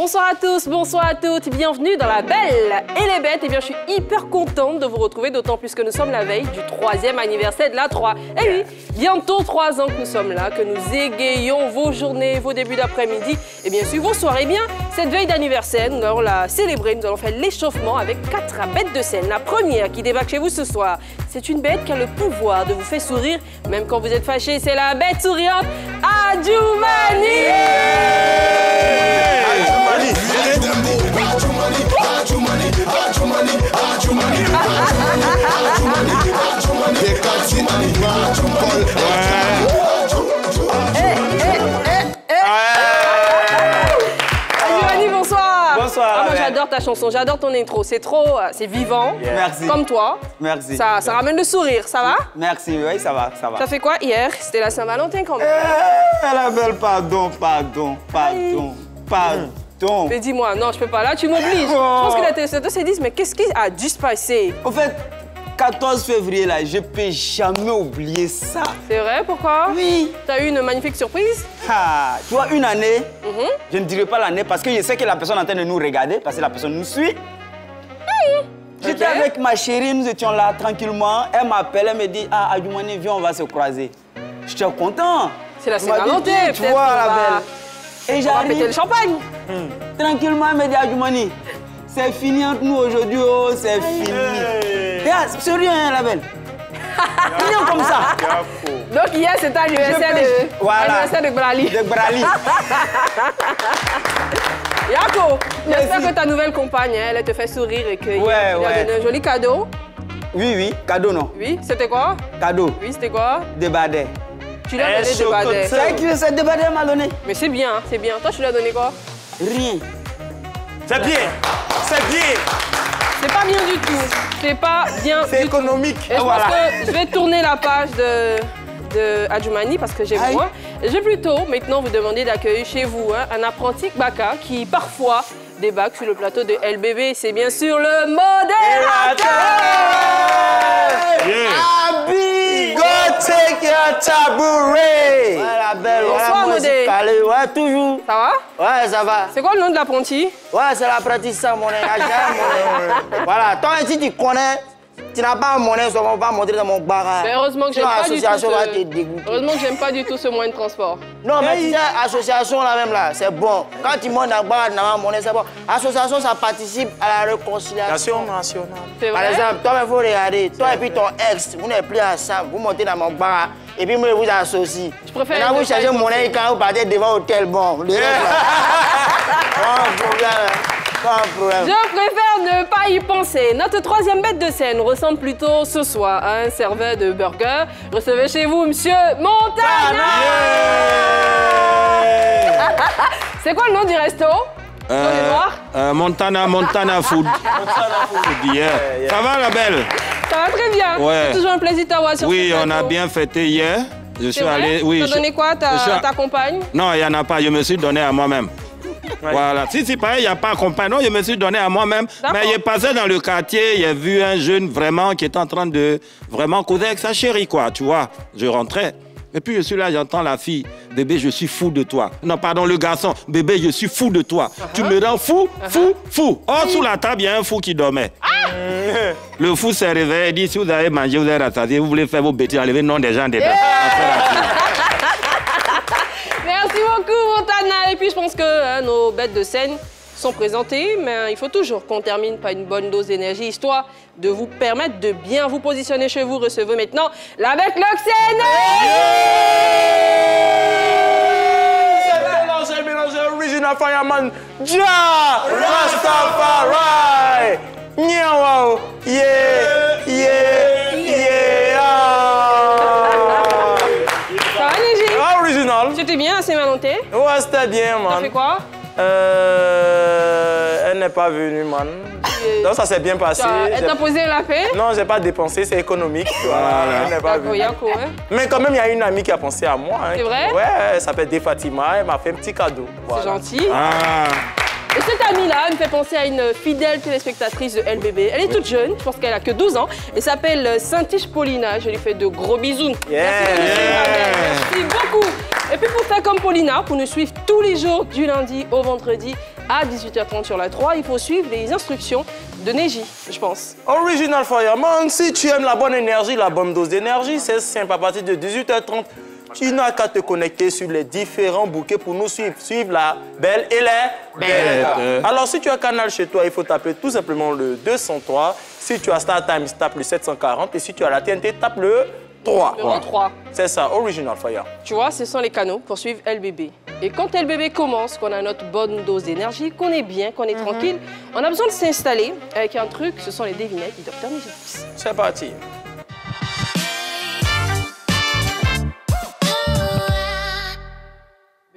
Bonsoir à tous, bonsoir à toutes, bienvenue dans La Belle et les Bêtes. Eh bien, je suis hyper contente de vous retrouver, d'autant plus que nous sommes la veille du 3e anniversaire de la 3. Et oui, bientôt 3 ans que nous sommes là, que nous égayons vos journées, vos débuts d'après-midi et bien sûr vos soirées. Eh bien, cette veille d'anniversaire, nous allons la célébrer, nous allons faire l'échauffement avec 4 bêtes de scène. La première qui débarque chez vous ce soir, c'est une bête qui a le pouvoir de vous faire sourire, même quand vous êtes fâché, c'est la bête souriante, Adjoumani. Adjoumani, bonsoir. Bonsoir. Moi j'adore ta chanson, j'adore ton intro, c'est trop, c'est vivant. Merci. Comme toi. Merci. Ça ramène le sourire, ça va? Merci, oui, ça va, ça va. Ça fait quoi hier? C'était la Saint-Valentin quand même. La belle, pardon. Mais dis-moi, non, je peux pas. Là, tu m'obliges. Je pense que la téléspectateur se disent, mais qu'est-ce qui a dû se passer? Au fait, 14 février, là, je peux jamais oublier ça. C'est vrai, pourquoi? Oui. T'as eu une magnifique surprise? Ah, tu vois, une année, je ne dirais pas l'année parce que je sais que la personne est en train de nous regarder, parce que la personne nous suit. J'étais avec ma chérie, nous étions là tranquillement. Elle m'appelle, elle me dit, ah, Adjoumani, viens, on va se croiser. J'étais content. C'est la Saint-Valentin, tu vois, la belle. Et on va péter le champagne. Tranquillement, elle me dit, Adjoumani, c'est fini entre nous aujourd'hui, oh, c'est fini. Regarde, sérieux, hein, la belle. Mignon comme ça. Donc hier, c'était l'anniversaire de Brali. De Brali. Yako, j'espère que ta nouvelle compagne, elle te fait sourire et qu'il a donné un joli cadeau. Oui, cadeau non. Oui, c'était quoi? Cadeau. Oui, c'était quoi? Des badets. Tu lui as donné des badets. C'est des badets m'a donné. Mais c'est bien, c'est bien. Toi, tu lui as donné quoi? Rien. C'est bien, c'est bien. C'est pas bien du tout. C'est pas bien du tout. C'est économique. Et je pense que je vais tourner la page de Adjoumani parce que j'ai moi. Je vais plutôt maintenant vous demander d'accueillir chez vous un apprenti Baka qui parfois débarque sur le plateau de LBB. C'est bien sûr le modérateur. Abi, go take your tabouret. Ouais, la belle. Bonsoir, Modé. Ouais, toujours. Ça va? Ouais, ça va. C'est quoi le nom de l'apprenti? Ouais, c'est l'apprenti ça, mon Voilà, toi, si tu connais, tu n'as pas mon monnaie, on va montrer dans mon bar. Heureusement que j'aime pas du tout va te dégoûter. Heureusement que j'aime pas du tout ce moyen de transport. Non, mais tu sais, association là même là, c'est bon. Quand tu montes dans le bar, dans mon monnaie, c'est bon. Association, ça participe à la réconciliation nationale. Par exemple, toi, il faut regarder. Toi et puis ton ex, vous n'êtes plus ensemble. Vous montez dans mon bar et puis moi, je vous associe. Je préfère. Maintenant, vous cherchez mon monnaie quand vous partez devant l'hôtel bon. Pas de problème. Je préfère ne pas y penser. Notre 3e bête de scène ressemble plutôt ce soir à un serveur de burger. Recevez chez vous, monsieur Montana. C'est quoi le nom du resto? Montana Food. Ça va, la belle? Ça va très bien. Ouais. C'est toujours un plaisir de t'avoir sur ce plateau. On a bien fêté hier. Je suis allé. Oui. Tu as donné quoi à ta compagne? Non, il n'y en a pas. Je me suis donné à moi-même. Voilà. Si c'est pareil, il n'y a pas de compagne. Non, je me suis donné à moi-même. Mais j'ai passé dans le quartier, j'ai vu un jeune vraiment qui était en train de vraiment causer avec sa chérie, quoi. Tu vois, je rentrais. Et puis je suis là, j'entends la fille. Bébé, je suis fou de toi. Non, pardon, le garçon. Bébé, je suis fou de toi. Tu me rends fou, fou. Oh, sous la table, il y a un fou qui dormait. Le fou s'est réveillé, il dit, si vous avez mangé, vous avez rassasié, vous voulez faire vos bêtises, enlevez le nom des gens dedans. Merci beaucoup, Montana. Et puis, je pense que nos bêtes de scène sont présentées, mais il faut toujours qu'on termine par une bonne dose d'énergie, histoire de vous permettre de bien vous positionner chez vous. Recevez maintenant la bête Loxène. C'est mélangé original fireman. Ja Rastafari. Nyawo. Yeah. Ça va, Néji? Original. C'était bien à Saint-Valentin? Ouais, c'était bien, man. T'as fait quoi? Elle n'est pas venue, man. Donc ça s'est bien passé. Elle t'a posé la paix? Non, j'ai pas dépensé, c'est économique. Voilà. Elle n'est pas venue. Mais quand même, il y a une amie qui a pensé à moi. C'est vrai? Ouais, elle s'appelle De Fatima, elle m'a fait un petit cadeau. Voilà. C'est gentil. Et cette amie-là me fait penser à une fidèle téléspectatrice de LBB. Elle est toute jeune, je pense qu'elle a que 12 ans. Elle s'appelle Saint-Tiche Paulina. Je lui fais de gros bisous. Yeah. Merci beaucoup. Et puis pour faire comme Paulina, pour nous suivre tous les jours du lundi au vendredi à 18h30 sur la 3, il faut suivre les instructions de Neji, je pense. Original Fireman, si tu aimes la bonne énergie, la bonne dose d'énergie, c'est simple, à partir de 18h30, tu n'as qu'à te connecter sur les différents bouquets pour nous suivre. Suivre la belle et les belles. Alors, si tu as Canal chez toi, il faut taper tout simplement le 203. Si tu as Star Times, tape le 740. Et si tu as la TNT, tape le 3. Le 3. C'est ça, Original Fire. Tu vois, ce sont les canaux pour suivre LBB. Et quand LBB commence, qu'on a notre bonne dose d'énergie, qu'on est bien, qu'on est tranquille, on a besoin de s'installer avec un truc, ce sont les devinettes du Dr Nijix. C'est parti.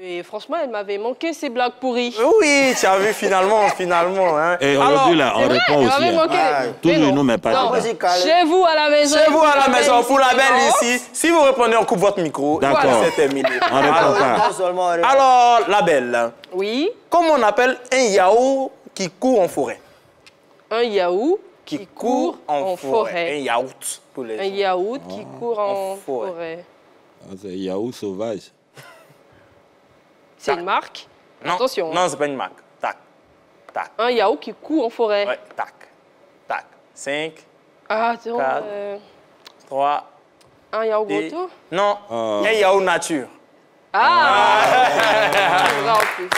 Et franchement, elle m'avait manqué ces blagues pourries. Oui, tu as vu finalement. Hein. Et aujourd'hui, là, on répond aussi. Toujours nous, mais pas non. Chez vous à la maison. Chez vous à la maison, pour la belle ici. Si vous répondez, on coupe votre micro. D'accord. C'est terminé. On répond pas. Alors, la belle. Oui. Comment on appelle un yaourt qui court en forêt? Un yaourt qui court en forêt. Un yaourt pour les Un yaourt qui court en forêt. C'est un yaourt sauvage. C'est une marque? Non. Attention. Non, c'est pas une marque. Tac, tac. Un yaourt qui court en forêt. Ouais, tac, tac. 5, ah, attends, 4, 3, un yaourt gâteau? Non, un yaourt nature. Ah, c'est vrai en plus.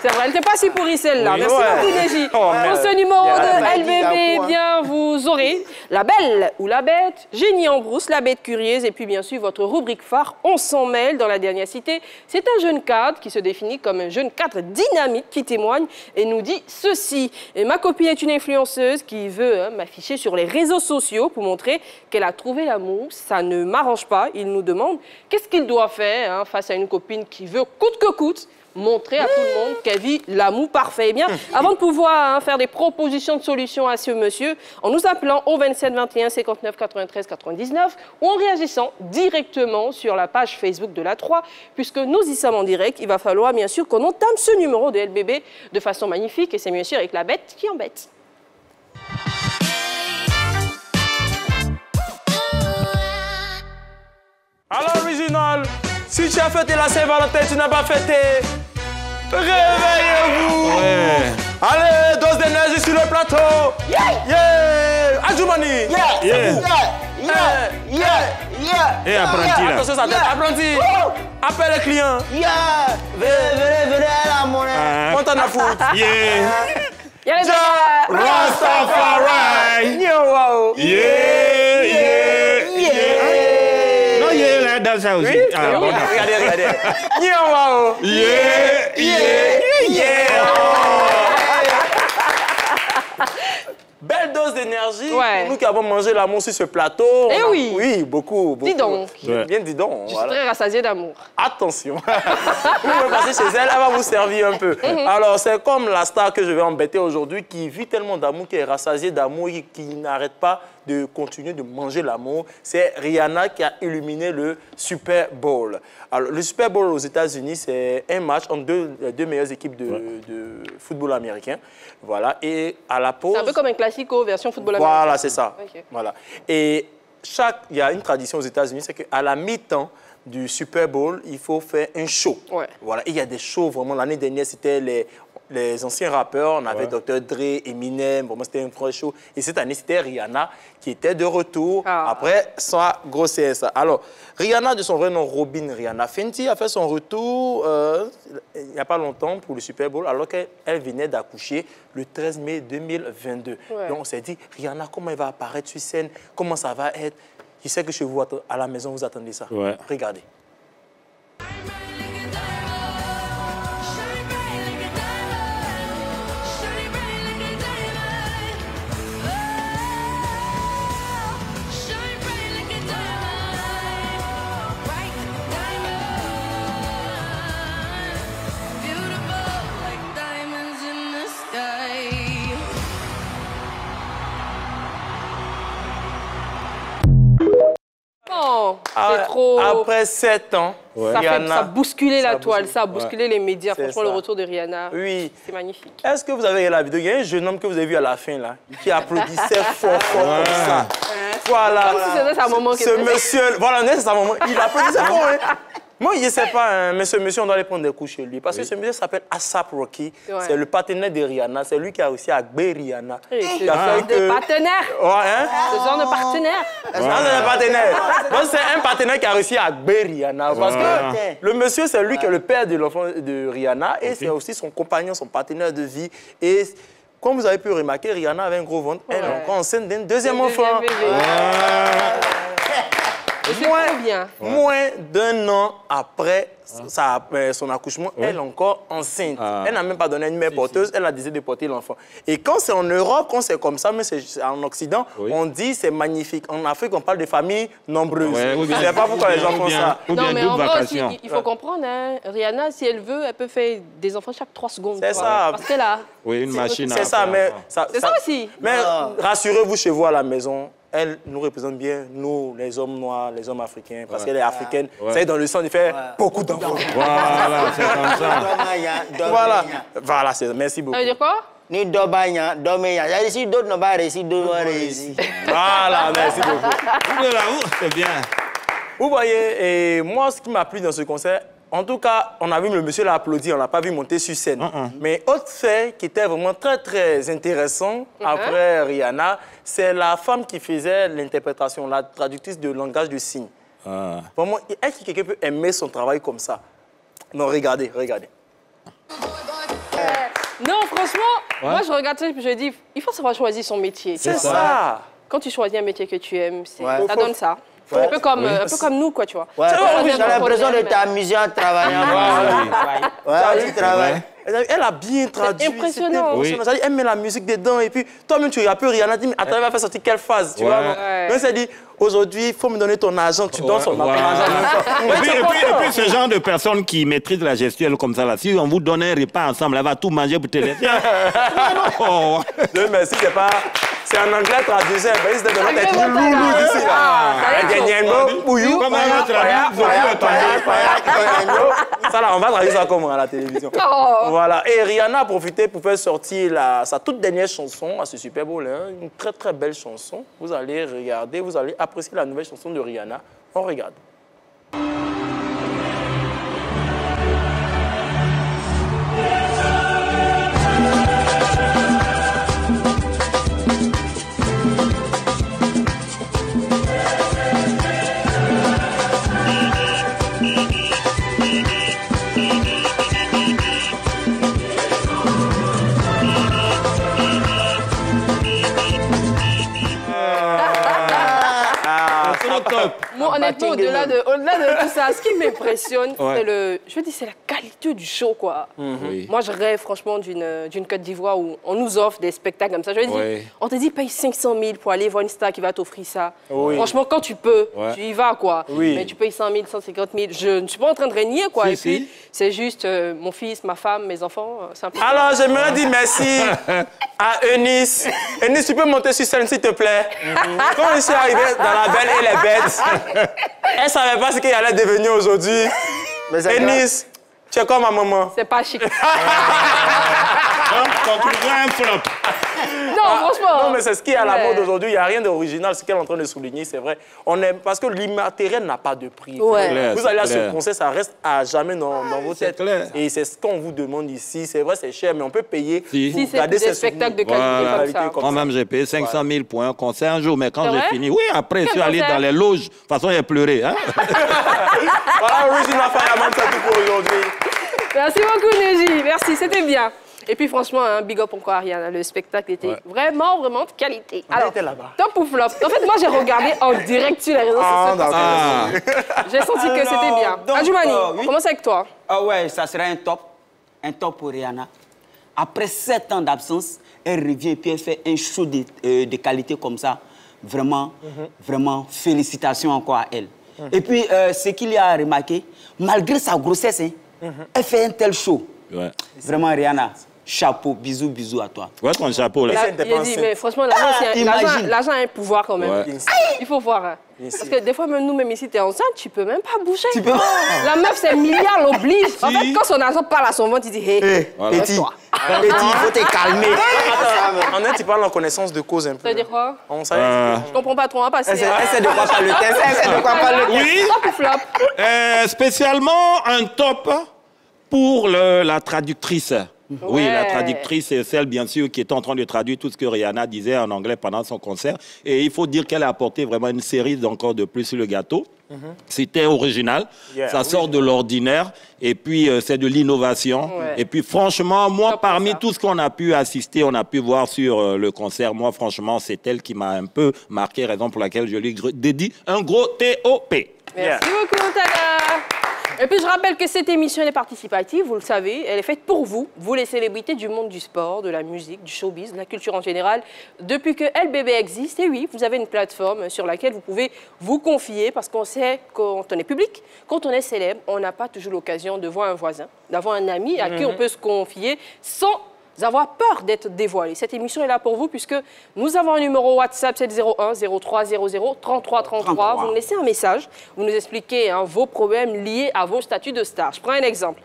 C'est vrai, elle n'était pas si pourrie celle-là. Oui, merci beaucoup, Neji. Pour ce numéro de LBB, eh bien, vous aurez la belle ou la bête, Génie en brousse, la bête curieuse, et puis bien sûr votre rubrique phare, on s'en mêle dans la dernière cité. C'est un jeune cadre qui se définit comme un jeune cadre dynamique qui témoigne et nous dit ceci. Et ma copine est une influenceuse qui veut m'afficher sur les réseaux sociaux pour montrer qu'elle a trouvé l'amour. Ça ne m'arrange pas. Il nous demande qu'est-ce qu'il doit faire face à une copine qui veut coûte que coûte montrer à tout le monde qu'elle vit l'amour parfait. Eh bien, avant de pouvoir faire des propositions de solutions à ce monsieur, en nous appelant au 27 21 59 93 99 ou en réagissant directement sur la page Facebook de la 3, puisque nous y sommes en direct, il va falloir bien sûr qu'on entame ce numéro de LBB de façon magnifique et c'est bien sûr avec la bête qui embête. Alors, Original, si tu as fêté la Saint-Valentin, tu n'as pas fêté, réveillez-vous. Ouais. Allez, dose d'énergie sur le plateau. Yeah. Adjoumani. Et apprenti, là. Attention, ça tête. Apprenti. Appelle les clients. Venez à la monnaie. Monte en foot. Yeah. Rastafari. Dans ça aussi. Oui? Regardez. Belle dose d'énergie pour nous qui avons mangé l'amour sur ce plateau. Oui, beaucoup. Dis donc. Bien, dis donc. Je suis très rassasiée d'amour. Attention. Vous pouvez passer chez elle, elle va vous servir un peu. Alors, c'est comme la star que je vais embêter aujourd'hui qui vit tellement d'amour, qui est rassasiée d'amour, qui n'arrête pas de continuer de manger l'amour. C'est Rihanna qui a illuminé le Super Bowl. Alors, le Super Bowl aux États-Unis, c'est un match entre les deux meilleures équipes de football américain. Voilà. Et à la pause... C'est un peu comme un classico version football américain. Voilà, c'est ça. Okay. Voilà. Et il y a une tradition aux États-Unis, c'est qu'à la mi-temps du Super Bowl, il faut faire un show. Voilà. Et il y a des shows, vraiment. L'année dernière, c'était les anciens rappeurs. On avait Dr. Dre, Eminem. Vraiment, c'était un vrai show. Et cette année, c'était Rihanna qui était de retour après sa grossesse. Alors, Rihanna, de son vrai nom, Robin Rihanna Fenty, a fait son retour il n'y a pas longtemps pour le Super Bowl, alors qu'elle venait d'accoucher le 13 mai 2022. Donc, on s'est dit, Rihanna, comment elle va apparaître sur scène? Comment ça va être? Je sais que chez vous, à la maison, vous attendez ça. Regardez. C'est trop... Après 7 ans, ça a bousculé la toile, ça a bousculé les médias. Franchement, le retour de Rihanna, c'est magnifique. Est-ce que vous avez la vidéo? Il y a un jeune homme que vous avez vu à la fin, là, qui applaudissait fort comme ça. Voilà. Comme si c'était sa maman qui ce monsieur, voilà, c'est sa maman. Il applaudissait fort. Moi, je ne sais pas, hein, mais ce monsieur, on doit aller prendre des coups chez lui. Parce que ce monsieur s'appelle A$AP Rocky. C'est le partenaire de Rihanna. C'est lui qui a réussi à gagner Rihanna. C'est un partenaire. Ouais, hein? Ce genre de partenaire. C'est un partenaire. Donc, c'est un partenaire qui a réussi à gagner Rihanna. Parce que le monsieur, c'est lui qui est le père de l'enfant de Rihanna. Et c'est aussi son compagnon, son partenaire de vie. Et comme vous avez pu remarquer, Rihanna avait un gros ventre. Elle est encore enceinte d'un deuxième enfant. Moins d'un an après son accouchement, elle est encore enceinte. Elle n'a même pas donné une mère porteuse, elle a décidé de porter l'enfant. Et quand c'est en Europe, quand c'est comme ça, mais c'est en Occident, on dit c'est magnifique. En Afrique, on parle de familles nombreuses. Je ne sais pas pourquoi les gens font ça. Non, mais en vrai aussi, il faut comprendre, hein, Rihanna, si elle veut, elle peut faire des enfants chaque 3 secondes. C'est ça. Parce qu'elle a... Oui, une machine. C'est ça, mais... C'est ça aussi. Mais rassurez-vous chez vous à la maison, elle nous représente bien, nous, les hommes noirs, les hommes africains, parce qu'elle est africaine. C'est dans le sang de faire beaucoup d'enfants. Voilà, c'est comme ça. Voilà, merci beaucoup. Ça veut dire quoi? Ni Dobanya, Doméa. Si d'autres n'ont pas réussi, d'autres ont réussi. Voilà, merci beaucoup. C'est bien. Vous voyez, et moi, ce qui m'a plu dans ce concert, en tout cas, on a vu le monsieur l'applaudir, on n'a pas vu monter sur scène. Mais autre fait qui était vraiment très, très intéressant après Rihanna, c'est la femme qui faisait l'interprétation, la traductrice de langage de signes. Vraiment, est-ce que quelqu'un peut aimer son travail comme ça? Non, regardez. Non, franchement, moi, je regarde ça et je dis, il faut savoir choisir son métier. C'est ça. Quand tu choisis un métier que tu aimes, ça donne ça. Un peu comme nous, quoi, tu vois. J'ai l'impression de t'amuser en travaillant. Tu travailles. Elle a bien traduit. C'est impressionnant. Elle met la musique dedans et puis toi-même tu rappelles Rihanna, dit mais attends, elle va faire sortir quelle phase, tu vois. Donc elle dit aujourd'hui, il faut me donner ton argent, tu donnes son argent. Et puis ce genre de personne qui maîtrise la gestuelle comme ça, là, si on vous donne un repas ensemble, elle va tout manger pour te laisser. Non, mais si c'est pas... C'est en anglais traduit, c'est de notre être loulou d'ici là. Ça là, on va traduire ça comment à la télévision. Voilà. Et Rihanna a profité pour faire sortir sa toute dernière chanson à ce Super Bowl. Une très très belle chanson. Vous allez regarder, vous allez apprécier la nouvelle chanson de Rihanna. On regarde. Moi, honnêtement, au-delà de tout ça, ce qui m'impressionne, c'est la qualité du show, quoi. Moi, je rêve franchement d'une Côte d'Ivoire où on nous offre des spectacles comme ça. Je veux dire, on te dit paye 500 000 pour aller voir une star qui va t'offrir ça. Franchement, quand tu peux, tu y vas, quoi. Mais tu payes 100 000, 150 000. Je ne suis pas en train de régner, quoi. Et puis, c'est juste mon fils, ma femme, mes enfants. Alors, j'aimerais dire merci à Eunice. Eunice, tu peux monter sur scène, s'il te plaît. Quand je suis arrivé dans La Belle et les Bêtes, elle ne savait pas ce qu'elle allait devenir aujourd'hui. Eunice, tu es comme ma maman. C'est pas chic. Conclusion, un flop. Non, franchement. Non, mais c'est ce qui est à la mode aujourd'hui. Il n'y a rien d'original, ce qu'elle est en train de souligner, c'est vrai. Parce que l'immatériel n'a pas de prix. Vous allez à ce concert, ça reste à jamais dans vos têtes. Et c'est ce qu'on vous demande ici. C'est vrai, c'est cher, mais on peut payer. Si c'est des spectacles de qualité comme ça. Moi-même, j'ai payé 500 000 pour un concert un jour, mais quand j'ai fini, après, je suis allé dans les loges. De toute façon, j'ai pleuré. Hein? Voilà, Original Fireman, c'est tout pour aujourd'hui. Merci beaucoup, Neji. Merci, c'était bien. Et puis franchement, big up encore à Rihanna. Le spectacle était vraiment de qualité. Alors, était là-bas. Top ou flop? En fait, moi, j'ai regardé en direct sur les réseaux sociaux. J'ai senti que c'était bien. Adjoumani, on commence avec toi. Ah ouais, ça sera un top. Un top pour Rihanna. Après 7 ans d'absence, elle revient et puis elle fait un show de qualité comme ça. Vraiment, vraiment, félicitations encore à elle. Et puis, ce qu'il y a à remarquer, malgré sa grossesse, elle fait un tel show. Vraiment, Rihanna. Chapeau, bisous à toi. Ouais, ton chapeau, là. Il a dit, mais franchement, l'argent a un pouvoir quand même. Il faut voir. Hein. Parce que des fois, même nous, même ici, t'es enceinte, tu peux même pas bouger. La meuf, c'est milliard, l'oblige. En fait, quand son argent parle à son ventre, il dit, hé, petit, il faut te calmer. même. En Inde, tu parles en connaissance de cause un peu. Ça veut dire quoi? Je comprends pas trop, on va passer. Essaie de quoi parler le test. Essaie de quoi parler le test. Oui. Top ou flop? Spécialement un top pour la traductrice. Oui, la traductrice, c'est celle, bien sûr, qui était en train de traduire tout ce que Rihanna disait en anglais pendant son concert. Et il faut dire qu'elle a apporté vraiment une série d'encore de plus sur le gâteau. C'était original, ça sort de l'ordinaire, et puis c'est de l'innovation. Et puis franchement, moi, parmi tout ce qu'on a pu assister, on a pu voir sur le concert, moi, franchement, c'est elle qui m'a un peu marqué, raison pour laquelle je lui dédie un gros T.O.P. Merci beaucoup, Montana. Et puis je rappelle que cette émission est participative, vous le savez, elle est faite pour vous, les célébrités du monde du sport, de la musique, du showbiz, de la culture en général. Depuis que LBB existe, et oui, vous avez une plateforme sur laquelle vous pouvez vous confier, parce qu'on sait quand on est public, quand on est célèbre, on n'a pas toujours l'occasion de voir un voisin, d'avoir un ami à qui on peut se confier sans avoir peur d'être dévoilé. Cette émission est là pour vous puisque nous avons un numéro WhatsApp, c'est 01 03 00 33 33. Vous nous laissez un message, vous nous expliquez vos problèmes liés à vos statuts de star. Je prends un exemple.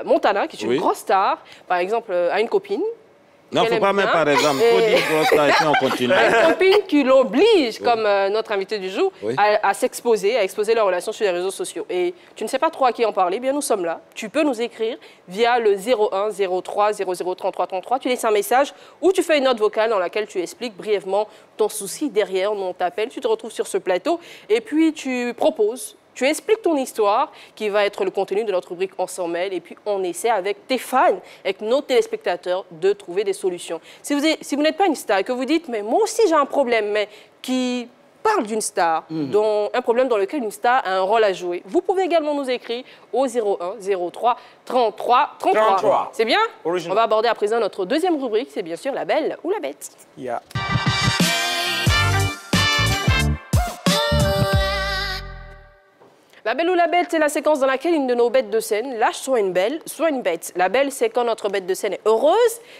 Montana, qui est une grosse star, par exemple, a une copine. Non, il ne faut pas mettre par exemple. Il faut dire grosse star et puis on continue. Une copine qui l'oblige, comme notre invité du jour, à s'exposer, à exposer leur relation sur les réseaux sociaux. Et tu ne sais pas trop à qui en parler, bien nous sommes là. Tu peux nous écrire via le 01 03 00 33 33. Tu laisses un message ou tu fais une note vocale dans laquelle tu expliques brièvement ton souci. Derrière, on t'appelle, tu te retrouves sur ce plateau et puis tu proposes. Tu expliques ton histoire, qui va être le contenu de notre rubrique On s'en mêle, et puis on essaie avec tes fans, avec nos téléspectateurs, de trouver des solutions. Si vous n'êtes pas une star et que vous dites, mais moi aussi j'ai un problème, mais qui parle d'une star, un problème dans lequel une star a un rôle à jouer, vous pouvez également nous écrire au 01 03 33 33. C'est bien? On va aborder à présent notre deuxième rubrique, c'est bien sûr la belle ou la bête. La belle ou la bête, c'est la séquence dans laquelle une de nos bêtes de scène lâche soit une belle, soit une bête. La belle, c'est quand notre bête de scène est heureuse,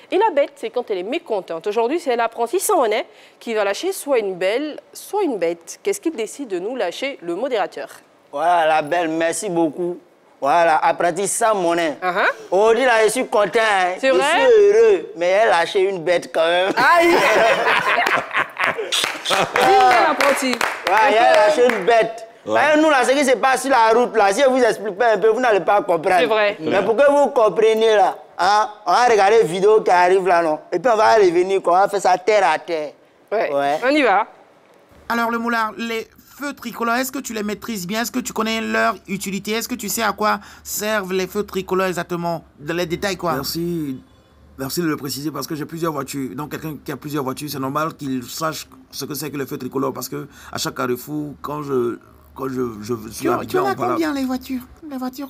et la bête, c'est quand elle est mécontente. Aujourd'hui, c'est l'apprenti Saint-René qui va lâcher soit une belle, soit une bête. Qu'est-ce qu'il décide de nous lâcher, le modérateur? Voilà, la belle, merci beaucoup. Voilà, apprenti Saint-René. Aujourd'hui, là, je suis content. C'est vrai? Je suis heureux, mais elle a lâché une bête quand même. Aïe! Dis-le, l'apprenti. Ouais, elle a lâché une bête. Nous, là, ce qui se passe sur la route, là, si je vous explique pas un peu, vous n'allez pas comprendre. C'est vrai. Mais pour que vous compreniez, là, on va regarder les vidéos qui arrivent là, non? Et puis on va revenir, on va faire ça terre à terre. Ouais. On y va. Alors, le moulin, les feux tricolores, est-ce que tu les maîtrises bien? Est-ce que tu connais leur utilité? Est-ce que tu sais à quoi servent les feux tricolores exactement? Dans les détails, quoi. Merci de le préciser parce que j'ai plusieurs voitures. Donc, quelqu'un qui a plusieurs voitures, c'est normal qu'il sache ce que c'est que les feux tricolores parce que à chaque carrefour, quand je suis arrivé... Tu en as combien, les voitures?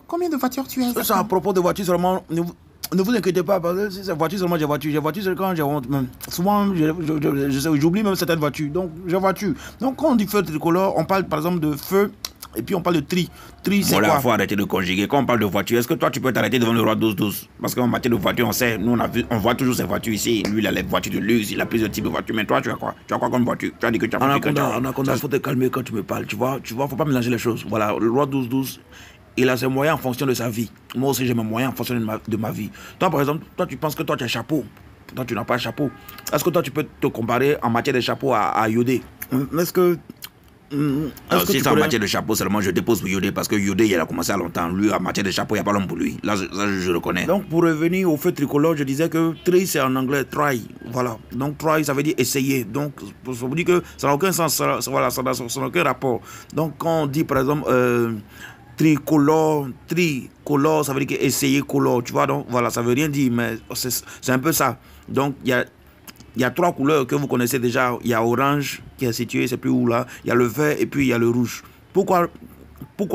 Combien de voitures tu as exactement? Ça, à propos de voitures seulement, ne vous inquiétez pas, parce que si c'est voiture seulement, j'ai voiture. J'ai voiture quand j'ai honte même. Souvent, j'oublie même certaines voitures. Donc, j'ai voiture. Donc, quand on dit feu tricolore, on parle par exemple de feu, et puis on parle de tri. Tri, c'est quoi? Il faut arrêter de conjuguer. Quand on parle de voiture, est-ce que toi, tu peux t'arrêter devant le roi 12-12? Parce qu'en matière de voiture, on sait, nous, on voit toujours ces voitures ici. Lui, il a les voitures de luxe, il a plusieurs types de voitures. Mais toi, tu as quoi? Tu as quoi comme voiture? Tu as dit que tu as Anaconda, faut te calmer quand tu me parles. Tu vois, faut pas mélanger les choses. Voilà, le roi 12-12, il a ses moyens en fonction de sa vie. Moi aussi, j'ai mes moyens en fonction de ma vie. Toi, par exemple, toi, tu penses que toi, tu as un chapeau. Toi, tu n'as pas un chapeau. Est-ce que toi, tu peux te comparer en matière de chapeau à Yodé? Est-ce que... si c'est en matière de chapeau seulement, je dépose pour Yodé parce que Yodé, il a commencé à longtemps. Lui, en matière de chapeau, il n'y a pas l'homme pour lui. Là, je le connais. Donc, pour revenir au feu tricolore, je disais que try, c'est en anglais try. Voilà. Donc, try, ça veut dire essayer. Donc, ça veut dire que ça n'a aucun sens. Voilà, ça n'a aucun rapport. Donc, quand on dit, par exemple, tricolore, ça veut dire que essayer colore. Tu vois, donc, voilà, ça veut rien dire, mais c'est un peu ça. Donc, il y a trois couleurs que vous connaissez déjà. Il y a orange qui est situé, c'est plus où là. Il y a le vert et puis il y a le rouge. Pourquoi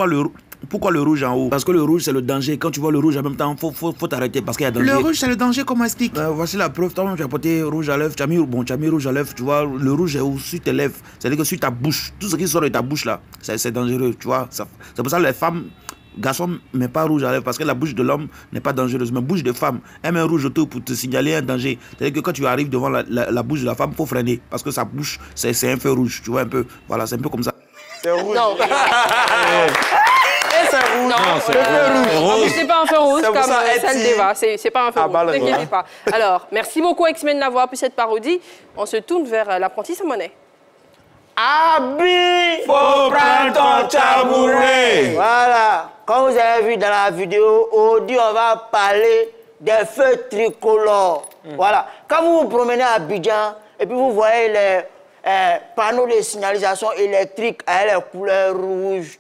le rouge en haut? Parce que le rouge, c'est le danger. Quand tu vois le rouge en même temps, faut t'arrêter parce qu'il y a danger. Le rouge, c'est le danger, comment explique? Voici la preuve. Toi, tu as porté rouge à lèvres. Tu as mis rouge à lèvres. Tu vois, le rouge est sur tes lèvres. C'est-à-dire que sur ta bouche, tout ce qui sort de ta bouche là, c'est dangereux. Tu vois, c'est pour ça que les femmes... Garçon, mais pas rouge à lèvres, parce que la bouche de l'homme n'est pas dangereuse. Mais la bouche de femme, elle met un rouge autour pour te signaler un danger. C'est-à-dire que quand tu arrives devant la bouche de la femme, il faut freiner. Parce que sa bouche, c'est un feu rouge. Tu vois un peu. Voilà, c'est un peu comme ça. C'est rouge. Non. C'est rouge. Non, c'est rose. C'est pas un feu rouge comme celle d'Eva. C'est pas un feu rouge, ne ne t'inquiétez pas. Alors, merci beaucoup X-Men d'avoir pu cette parodie. On se tourne vers l'apprenti Samonet. Abi! Faut prendre ton tabouret. Voilà. Comme vous avez vu dans la vidéo, aujourd'hui, on va parler des feux tricolores. Voilà. Quand vous vous promenez à Abidjan et puis vous voyez les panneaux de signalisation électrique avec les couleurs rouge,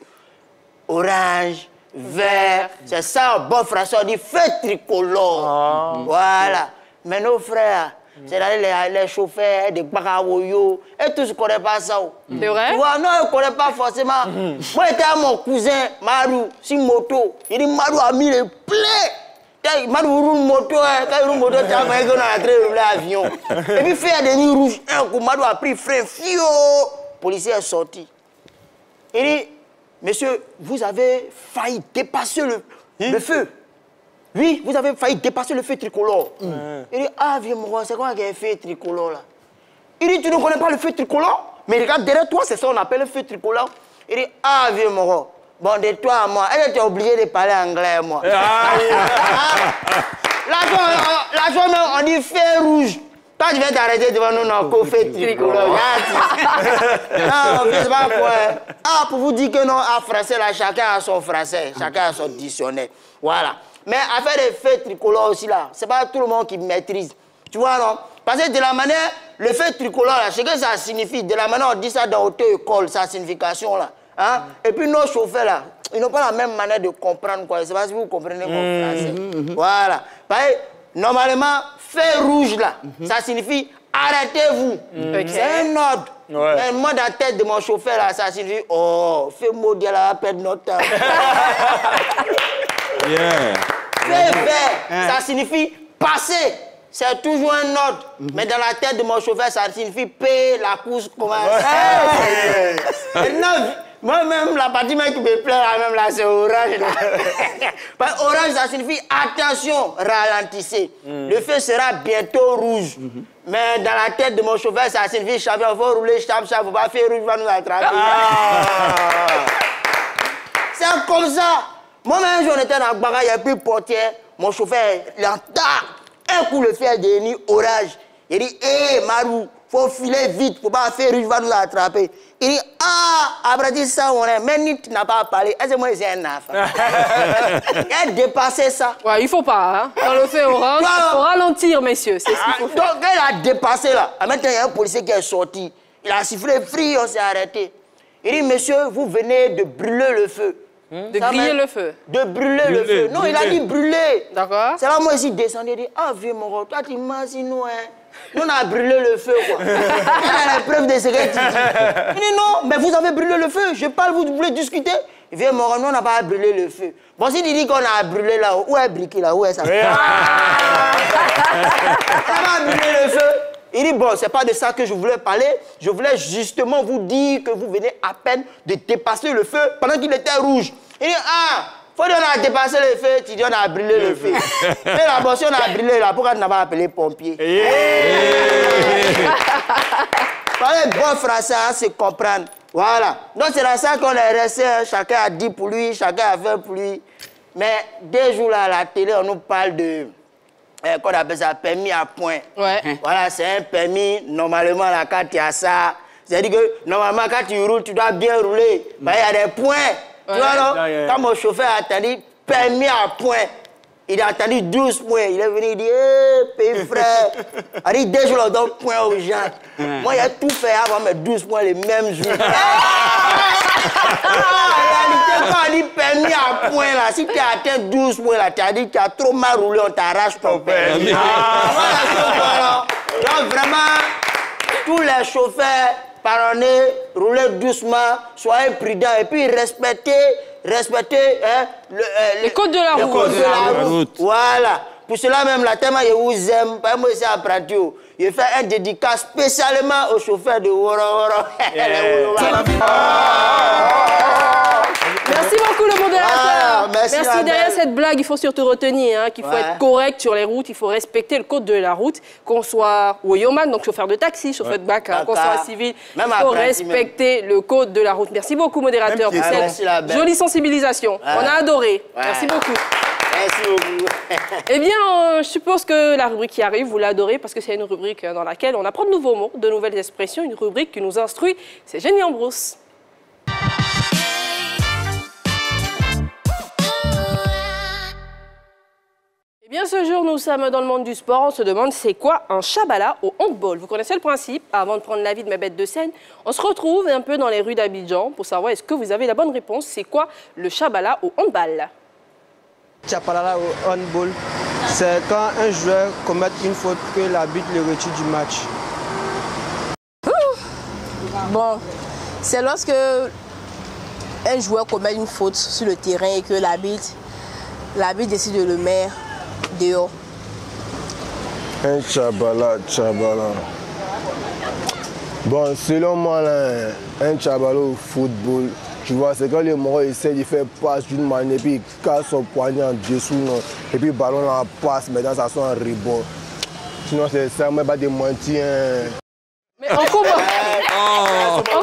orange, vert, c'est ça, bon français, on dit feu tricolore. Voilà. Mais nos frères, c'est-à-dire les chauffeurs, des bagawoyo, et tous ne connaissent pas ça. C'est vrai? Tu vois, non, ils ne connaissent pas forcément. Moi, j'étais à mon cousin, Marou, sur moto. Il dit, Marou a mis les plaies. Marou roule moto, quand il roule moto, tu as vu qu'on a entré l'avion. Et puis, il fait des lignes rouges. Un coup, Marou a pris frein, fio. Le policier est sorti. Il dit, monsieur, vous avez failli dépasser le feu. Oui, vous avez failli dépasser le feu tricolore. Il dit, ah, vieux mon roi, c'est quoi qu'il y a un feu tricolore là? Il dit, tu ne connais pas le feu tricolore? Mais regarde, derrière toi, c'est ça qu'on appelle le feu tricolore. Il dit, ah, vieux mon roi, bon, de toi à moi, elle était obligée de parler anglais, moi. Là, on dit feu rouge. Toi, tu viens t'arrêter devant nous, non, qu'au feu tricolore. Non, c'est pas quoi. Ah, pour vous dire que non, en français, là, chacun a son français, chacun a son dictionnaire. Voilà. Mais affaire des feux tricolores aussi, là, c'est pas tout le monde qui maîtrise. Tu vois, non? Parce que de la manière, le feu tricolore, là, ce que ça signifie, de la manière on dit ça dans l'auto-école, sa signification, là. Hein? Et puis nos chauffeurs, là, ils n'ont pas la même manière de comprendre, quoi. Je ne sais pas si vous comprenez mon français. Voilà. Parce que, normalement, feu rouge, là, ça signifie arrêtez-vous. C'est un ordre. Mais moi, dans la tête de mon chauffeur, là, ça signifie oh, feu maudit, là, va perdre notre temps. Feu vert, ça signifie passer. C'est toujours un ordre. Mais dans la tête de mon chauffeur, ça signifie payer la course commence. Moi-même, la partie même qui me plaît, là, même là, c'est orange. Orange, ça signifie attention, ralentissez. Le feu sera bientôt rouge. Mais dans la tête de mon chauffeur, ça signifie champion, il faut rouler, il ne faut pas faire rouge, il va nous attraper. C'est comme ça. Moi-même, j'en étais dans le bagage, il n'y a plus de portière. Mon chauffeur, il entend. Un coup, le feu est devenu orage. Il dit, hé, Marou, faut filer vite, faut pas faire rouge, il va nous attraper. Il dit, ah, après dit ça, on est, mais tu n'as pas parlé. Est-ce que moi, c'est un enfant? Il a dépassé ça. Ouais, il faut pas, hein. Quand le feu orange, il faut ralentir, messieurs. C'est ce qu'il faut faire. Donc, quand il a dépassé là, maintenant, il y a un policier qui est sorti. Il a sifflé, free, on s'est arrêté. Il dit, monsieur, vous venez de brûler le feu. De griller le feu. De brûler le feu. Non, il a dit brûler. D'accord. C'est là, moi, ici, descendu, il dit, ah, vieux mon gars, toi, tu imagines, nous, hein. Nous, on a brûlé le feu, quoi. Il a la preuve de ce que tu dis. Il dit, non, mais vous avez brûlé le feu. Je parle, vous voulez discuter? Il vient, mon gars, nous, on n'a pas brûlé le feu. Bon, s'il dit qu'on a brûlé là, où est briqué là? Où est ça? On a brûlé le feu. Il dit, bon, c'est pas de ça que je voulais parler. Je voulais justement vous dire que vous venez à peine de dépasser le feu pendant qu'il était rouge. Il dit, ah, faut dire qu'on a dépassé le feu, tu dis on a brûlé le feu. Mais là, si on a brûlé là, pourquoi tu n'as pas appelé les pompiers? Parler bon français, hein, c'est comprendre. Voilà. Donc c'est dans ça qu'on est resté, hein. Chacun a dit pour lui, chacun a fait pour lui. Mais 2 jours là, à la télé, on nous parle de... qu'on appelle ça permis à point. Ouais. Voilà, c'est un permis, normalement, là, quand tu as ça, c'est-à-dire que, normalement, quand tu roules, tu dois bien rouler. Il y a des points. Tu vois, non? Quand mon chauffeur a attendu permis à point, il a attendu 12 points. Il est venu, il dit, hé, pays frère. Il dit, 2 jours, on donne point aux gens. Moi, il a tout fait avant mes 12 points les mêmes jours. En réalité, quand on dit permis à point, là, si tu as atteint 12 points, là, tu as dit que tu as trop mal roulé, on t'arrache ton permis. Donc, vraiment, tous les chauffeurs, pardonnez, roulez doucement, soyez prudents et puis respectez hein, les codes de la route. Voilà. Pour cela même, la tellement je vous aime, pas moi, c'est apprenti. Je fais un dédicace spécialement aux chauffeurs de Woro Woro. Merci beaucoup, le modérateur. Merci derrière cette blague, il faut surtout retenir qu'il faut être correct sur les routes, il faut respecter le code de la route, qu'on soit Woyoman, donc chauffeur de taxi, chauffeur de bac, qu'on soit civil, il faut respecter le code de la route. Merci beaucoup, modérateur, pour cette jolie sensibilisation. On a adoré. Merci beaucoup. Merci beaucoup. Eh bien, je suppose que la rubrique qui arrive, vous l'adorez parce que c'est une rubrique dans laquelle on apprend de nouveaux mots, de nouvelles expressions, une rubrique qui nous instruit. C'est Génie en brousse. Eh bien, ce jour, nous sommes dans le monde du sport. On se demande c'est quoi un Chabala au handball. Vous connaissez le principe. Avant de prendre l'avis de mes bêtes de scène, on se retrouve un peu dans les rues d'Abidjan pour savoir est-ce que vous avez la bonne réponse. C'est quoi le Chabala au handball? Chabala au handball, c'est quand un joueur commet une faute que l'arbitre le retire du match. Bon, c'est lorsque un joueur commet une faute sur le terrain et que l'arbitre décide de le mettre dehors. Un Chabala. Bon, selon moi, là, un Chabala au football, tu vois, c'est quand le Maroc essaie de faire passe d'une manière, puis il casse son poignet en dessous, non, et puis le ballon la passe, maintenant ça sent un rebond. Sinon, c'est ça, moi, pas de mentir. Mais on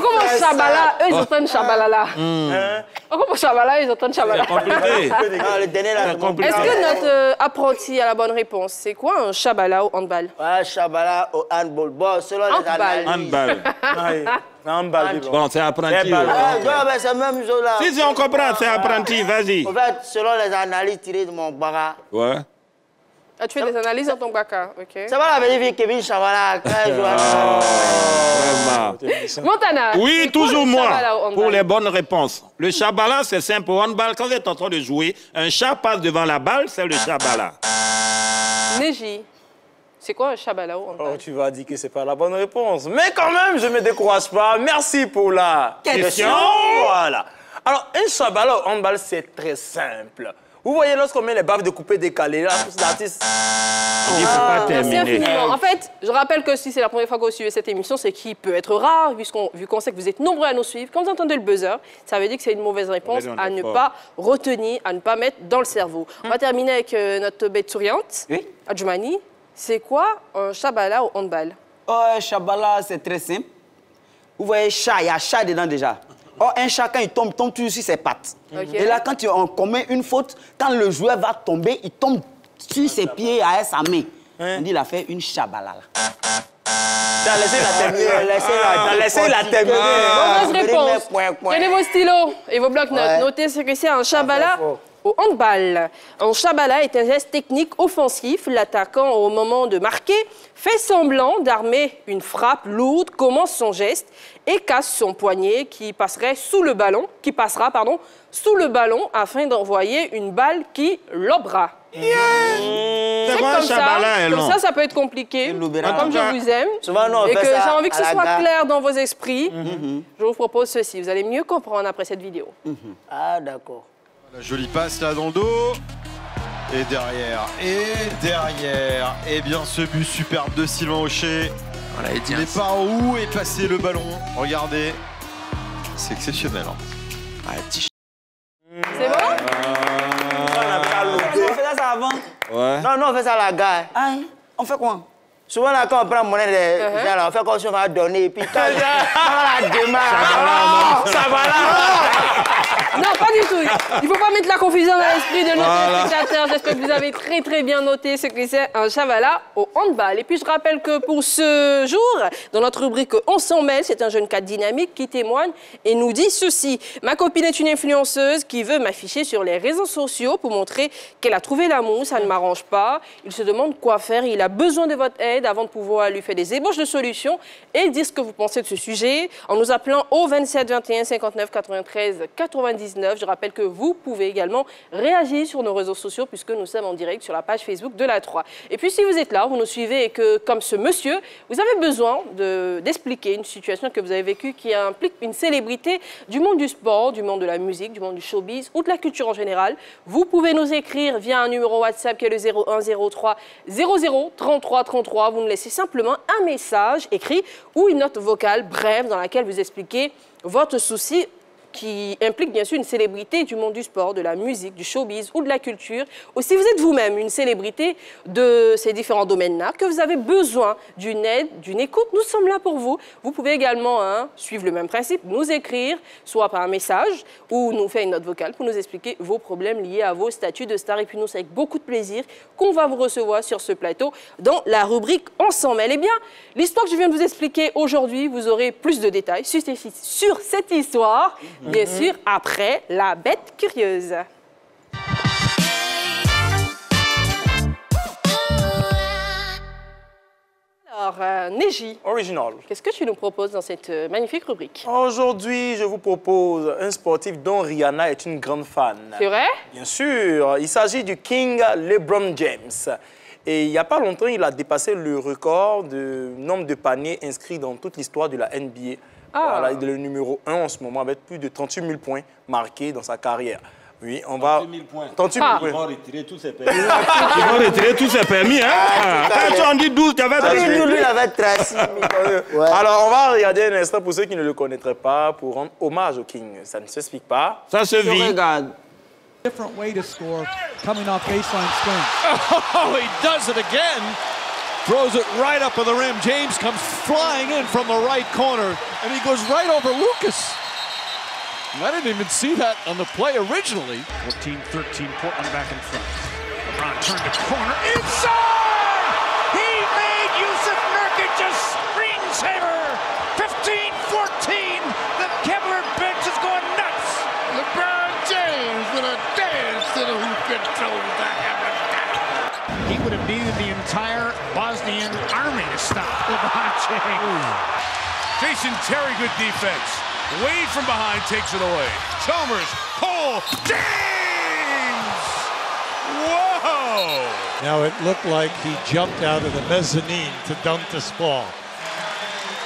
commence Chabala, eux ils entendent Chabala là. On commence Chabala, ils entendent Chabala. Est-ce que notre apprenti a la bonne réponse? C'est quoi un Chabala au handball? Ouais, Chabala au handball. Bon, selon les analyses. Handball. Bon, c'est apprenti. C'est le même chose là. Si on comprend, c'est apprenti, vas-y. En fait, selon les analyses tirées de mon baga. Ouais. Ah, tu fais des analyses dans ton baka, ok. C'est pas la vérité Kevin Chabala quand il joue Vraiment. Montana. Oui, toujours moi, pour les bonnes réponses. Le Chabala, c'est simple. Au handball, quand vous êtes en train de jouer, un chat passe devant la balle, c'est le Chabala. Neji, c'est quoi un Chabala au handball? Oh, tu vas dire que c'est pas la bonne réponse. Mais quand même, je ne me décourage pas. Merci pour la question. Voilà. Alors, un Chabala au handball, c'est très simple. Vous voyez, lorsqu'on met les baffes de coupé décalées, là, l'artiste... Il ne faut pas terminer. Infiniment. En fait, je rappelle que si c'est la première fois que vous suivez cette émission, c'est qui peut être rare, vu qu'on sait que vous êtes nombreux à nous suivre. Quand vous entendez le buzzer, ça veut dire que c'est une mauvaise réponse à ne pas retenir, à ne pas mettre dans le cerveau. On va terminer avec notre bête souriante. Oui. Adjoumani, c'est quoi un Chabala au handball? Un Chabala, c'est très simple. Vous voyez, chat, il y a chat dedans déjà. Or, un chat, quand il tombe toujours sur ses pattes. Okay. Et là, quand on commet une faute, quand le joueur va tomber, il tombe sur ses pieds avec sa main. On dit, il a fait une Chabala. T'as laissé la terminer. Laissé la terminer. Mauvaise réponse. Prenez vos stylos et vos blocs-notes. Notez ce que c'est un Chabala au handball. Un Chabala est un geste technique offensif. L'attaquant, au moment de marquer, fait semblant d'armer une frappe lourde, commence son geste et casse son poignet qui passera sous le ballon afin d'envoyer une balle qui lobera. C'est quoi un Chabala, comme ça peut être compliqué. Comme je vous aime et que j'ai envie que ce soit clair dans vos esprits, je vous propose ceci. Vous allez mieux comprendre après cette vidéo. Ah, d'accord. La jolie passe là dans le dos. Et derrière, et bien ce but superbe de Sylvain Aucher. Voilà, il est par où est passé le ballon. Regardez, c'est exceptionnel. Hein. C'est bon? On fait ça avant? Ouais. Non, on fait ça à la gare. Ah, on fait quoi? Souvent, là, quand on prend monnaie des gens, on fait comme si on va donner, puis quand on la démarre, ça va là. Non, pas du tout. Il ne faut pas mettre la confusion dans l'esprit de nos spectateurs. J'espère que vous avez très bien noté ce que c'est un Chabala au handball. Et puis, je rappelle que pour ce jour, dans notre rubrique On s'en mêle, c'est un jeune cadre dynamique qui témoigne et nous dit ceci. Ma copine est une influenceuse qui veut m'afficher sur les réseaux sociaux pour montrer qu'elle a trouvé l'amour. Ça ne m'arrange pas. Il se demande quoi faire. Il a besoin de votre aide avant de pouvoir lui faire des ébauches de solutions et dire ce que vous pensez de ce sujet en nous appelant au 27 21 59 93 99. Je rappelle que vous pouvez également réagir sur nos réseaux sociaux puisque nous sommes en direct sur la page Facebook de la 3. Et puis si vous êtes là, vous nous suivez et que, comme ce monsieur, vous avez besoin d'expliquer une situation que vous avez vécue qui implique une célébrité du monde du sport, du monde de la musique, du monde du showbiz ou de la culture en général, vous pouvez nous écrire via un numéro WhatsApp qui est le 01 03 00 33 33. Vous nous laissez simplement un message écrit ou une note vocale brève dans laquelle vous expliquez votre souci qui implique bien sûr une célébrité du monde du sport, de la musique, du showbiz ou de la culture, ou si vous êtes vous-même une célébrité de ces différents domaines-là, que vous avez besoin d'une aide, d'une écoute, nous sommes là pour vous. Vous pouvez également suivre le même principe, nous écrire, soit par un message ou nous faire une note vocale pour nous expliquer vos problèmes liés à vos statuts de star. Et puis nous, c'est avec beaucoup de plaisir qu'on va vous recevoir sur ce plateau dans la rubrique Ensemble. Eh bien, l'histoire que je viens de vous expliquer aujourd'hui, vous aurez plus de détails sur cette histoire, bien sûr, après la bête curieuse. Alors, Neji, Original. Qu'est-ce que tu nous proposes dans cette magnifique rubrique? Aujourd'hui, je vous propose un sportif dont Rihanna est une grande fan. C'est vrai? Bien sûr. Il s'agit du King LeBron James. Et il n'y a pas longtemps, il a dépassé le record de nombre de paniers inscrits dans toute l'histoire de la NBA. Voilà, il est le numéro 1 en ce moment avec plus de 38 000 points marqués dans sa carrière. Oui, on va... 38 000 points. 38 000 points. Ils vont retirer tous ses permis. Ils vont retirer tous ses permis, hein? Quand tu en dis 12, tu avais 38 000. Lui, il avait 36 000. Alors, on va regarder un instant pour ceux qui ne le connaîtraient pas, pour rendre hommage au King. Ça ne s'explique pas. Ça se vit. Regarde. Different way to score coming off baseline swing. Oh, he does it again. Throws it right up to the rim. James comes flying in from the right corner, and he goes right over Lucas. I didn't even see that on the play originally. 14-13, Portland back in front. LeBron turned the corner inside. He made Yusuf Nurkic a screensaver. 15-14. The Kevlar bench is going nuts. LeBron James with a dance to the hoop control that ever down. He would have needed the entire Bosnian army to stop LeBron James. Jason Terry, good defense. Wade from behind takes it away. Chalmers, Cole, James! Whoa! Now it looked like he jumped out of the mezzanine to dunk this ball.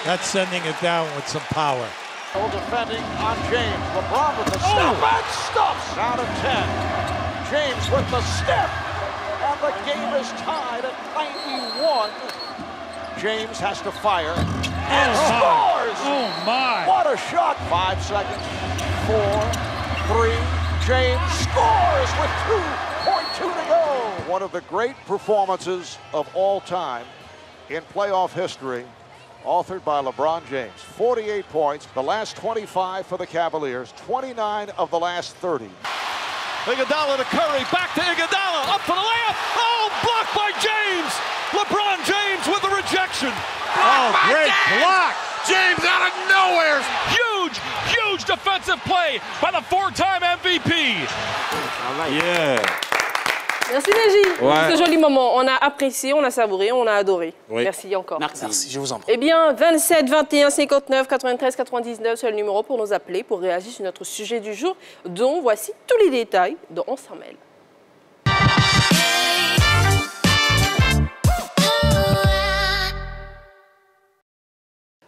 That's sending it down with some power. Defending on James. LeBron with the step and stuffs out of 10. James with the step. And the game is tied at 91. James has to fire and scores! Oh my! What a shot! 5 seconds. 4, 3. James scores with 2.2 to go. One of the great performances of all time in playoff history, authored by LeBron James. 48 points, the last 25 for the Cavaliers, 29 of the last 30. Iguodala to Curry, back to Iguodala, up for the layup. Oh, blocked by James. LeBron James with the rejection. Great block. James out of nowhere. Huge, huge defensive play by the 4-time MVP. Yeah. Merci Neji. Ouais. Ce joli moment, on a apprécié, on a savouré, on a adoré. Oui. Merci encore. Merci, je vous en prie. Eh bien, 27 21 59 93 99, c'est le numéro pour nous appeler, pour réagir sur notre sujet du jour, dont voici tous les détails dans On s'en mêle.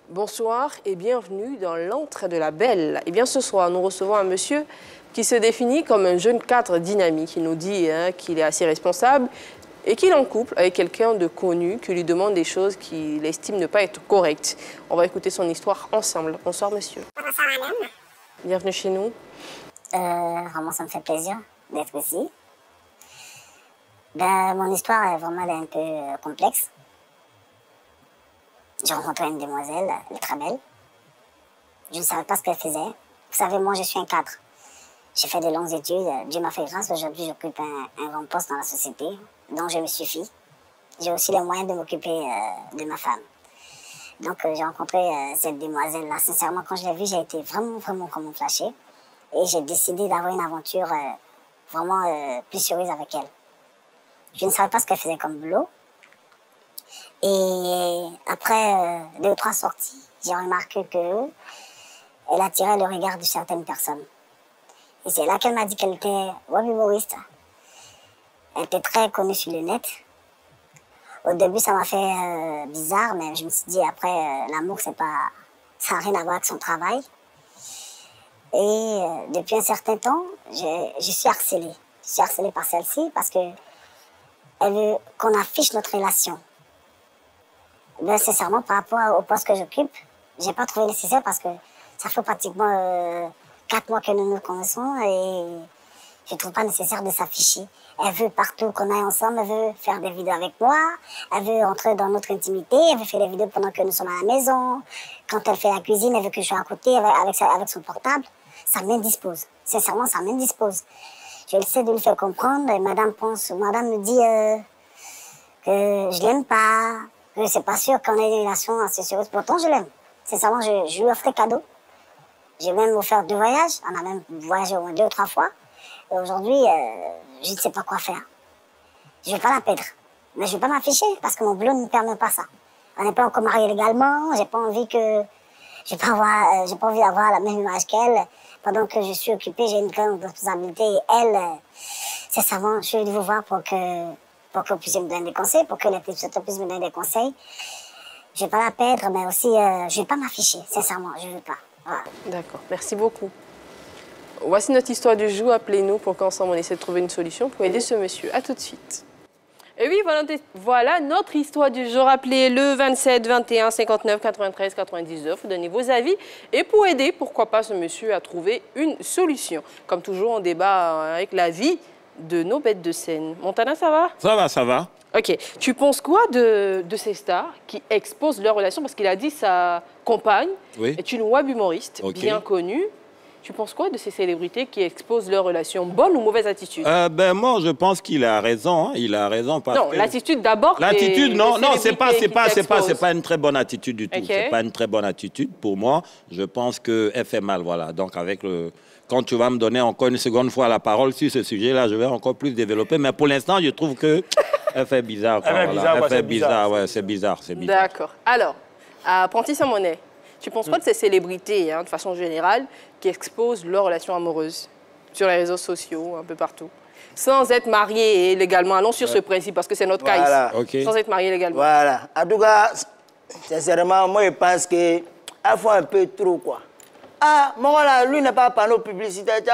Bonsoir et bienvenue dans l'antre de la belle. Eh bien, ce soir, nous recevons un monsieur qui se définit comme un jeune cadre dynamique. Il nous dit qu'il est assez responsable et qu'il est en couple avec quelqu'un de connu qui lui demande des choses qu'il estime ne pas être correctes. On va écouter son histoire ensemble. Bonsoir, monsieur. Bonsoir, madame. Bienvenue chez nous. Vraiment, ça me fait plaisir d'être ici. Mon histoire est vraiment un peu complexe. J'ai rencontré une demoiselle, elle est très belle. Je ne savais pas ce qu'elle faisait. Vous savez, moi, je suis un cadre. J'ai fait de longues études. Dieu m'a fait grâce. Aujourd'hui, j'occupe un grand poste dans la société, dont je me suffis. J'ai aussi les moyens de m'occuper de ma femme. Donc, j'ai rencontré cette demoiselle-là. Sincèrement, quand je l'ai vue, j'ai été vraiment flashée. Et j'ai décidé d'avoir une aventure vraiment plus sérieuse avec elle. Je ne savais pas ce qu'elle faisait comme boulot. Et après 2 ou 3 sorties, j'ai remarqué qu'elle attirait le regard de certaines personnes. Et c'est là qu'elle m'a dit qu'elle était web-humoriste. Elle était très connue sur le net. Au début, ça m'a fait bizarre, mais je me suis dit, après, l'amour, ça n'a rien à voir avec son travail. Et depuis un certain temps, je suis harcelée. Je suis harcelée par celle-ci parce qu'elle veut qu'on affiche notre relation. Sincèrement, par rapport au poste que j'occupe, j'ai pas trouvé nécessaire parce que ça fait pratiquement 4 mois que nous nous connaissons et je ne trouve pas nécessaire de s'afficher. Elle veut partout qu'on aille ensemble, elle veut faire des vidéos avec moi, elle veut entrer dans notre intimité, elle veut faire des vidéos pendant que nous sommes à la maison. Quand elle fait la cuisine, elle veut que je sois à côté avec son portable. Ça m'indispose. Sincèrement, ça m'indispose. Je essaie de lui faire comprendre et madame me dit que je l'aime pas, que c'est pas sûr qu'on ait une relation assez sérieuse. Pourtant, je l'aime. Sincèrement, je lui offre des cadeaux. J'ai même offert 2 voyages. On a même voyagé au moins 2 ou 3 fois. Et aujourd'hui, je ne sais pas quoi faire. Je ne vais pas la perdre. Mais je ne vais pas m'afficher parce que mon boulot ne me permet pas ça. On n'est pas encore mariés légalement. J'ai pas envie d'avoir la même image qu'elle. Pendant que je suis occupée, j'ai une grande responsabilité. Et elle, c'est savant. Je suis venue vous voir pour que vous puissiez me donner des conseils, pour que les téléspectateurs puissent me donner des conseils. Je ne vais pas la perdre, mais aussi, je ne vais pas m'afficher. Sincèrement, je ne veux pas. Voilà. D'accord, merci beaucoup. Voici notre histoire du jour. Appelez-nous pour qu'ensemble on essaie de trouver une solution pour aider ce monsieur. À tout de suite. Et oui, voilà notre histoire du jour. Appelez le 27 21 59 93 99. Donnez vos avis. Et pour aider, pourquoi pas, ce monsieur à trouver une solution. Comme toujours, on débat avec l'avis de nos bêtes de scène. Montana, ça va? Ça va, ça va. Ok. Tu penses quoi de ces stars qui exposent leur relation? Parce qu'il a dit sa compagne est une web humoriste bien connue. Tu penses quoi de ces célébrités qui exposent leur relation? Bonne ou mauvaise attitude? Moi, je pense qu'il a raison. Hein. Il a raison parce non, l'attitude d'abord. L'attitude, non, c'est pas une très bonne attitude du tout. C'est pas une très bonne attitude pour moi. Je pense qu'elle fait mal, voilà. Donc quand tu vas me donner encore une seconde fois la parole sur ce sujet-là, je vais encore plus développer. Mais pour l'instant, je trouve que elle fait bizarre. Elle fait bizarre, ouais, c'est bizarre. D'accord. Alors, Apprenti Saint-Monet, tu penses quoi de ces célébrités, de façon générale, qui exposent leurs relations amoureuses sur les réseaux sociaux, un peu partout, sans être mariés légalement? Allons sur ce principe, parce que c'est notre cas ici. Sans être mariés légalement. Voilà. En tout cas, sincèrement, moi, je pense qu'elle fait un peu trop, quoi. Ah, moi, là, lui n'est pas panneau publicitaire. Tu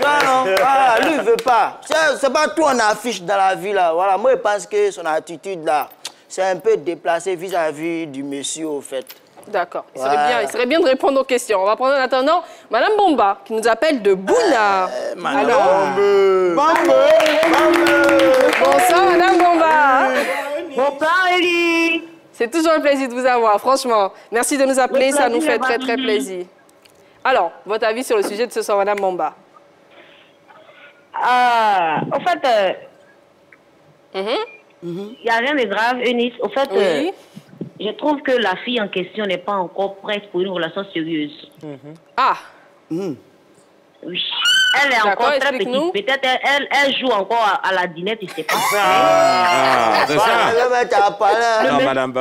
vois, non? Voilà, lui, il ne veut pas. C'est pas tout en affiche dans la vie, là. Voilà, moi, je pense que son attitude, là, c'est un peu déplacé vis-à-vis du monsieur, au fait. D'accord. Il serait bien de répondre aux questions. On va prendre en attendant Madame Bomba, qui nous appelle de Bouna. Madame Bonsoir, Madame Bomba. Bonsoir, Elie. C'est toujours un plaisir de vous avoir, franchement. Merci de nous appeler, ça nous fait très, très plaisir. Alors, votre avis sur le sujet de ce soir, Madame Bomba? En fait, il n'y a rien de grave, Eunice. Au fait, je trouve que la fille en question n'est pas encore prête pour une relation sérieuse. Ah. Oui. Elle est encore très petite. Peut-être elle joue encore à la dinette, je ne sais pas. C'est ça.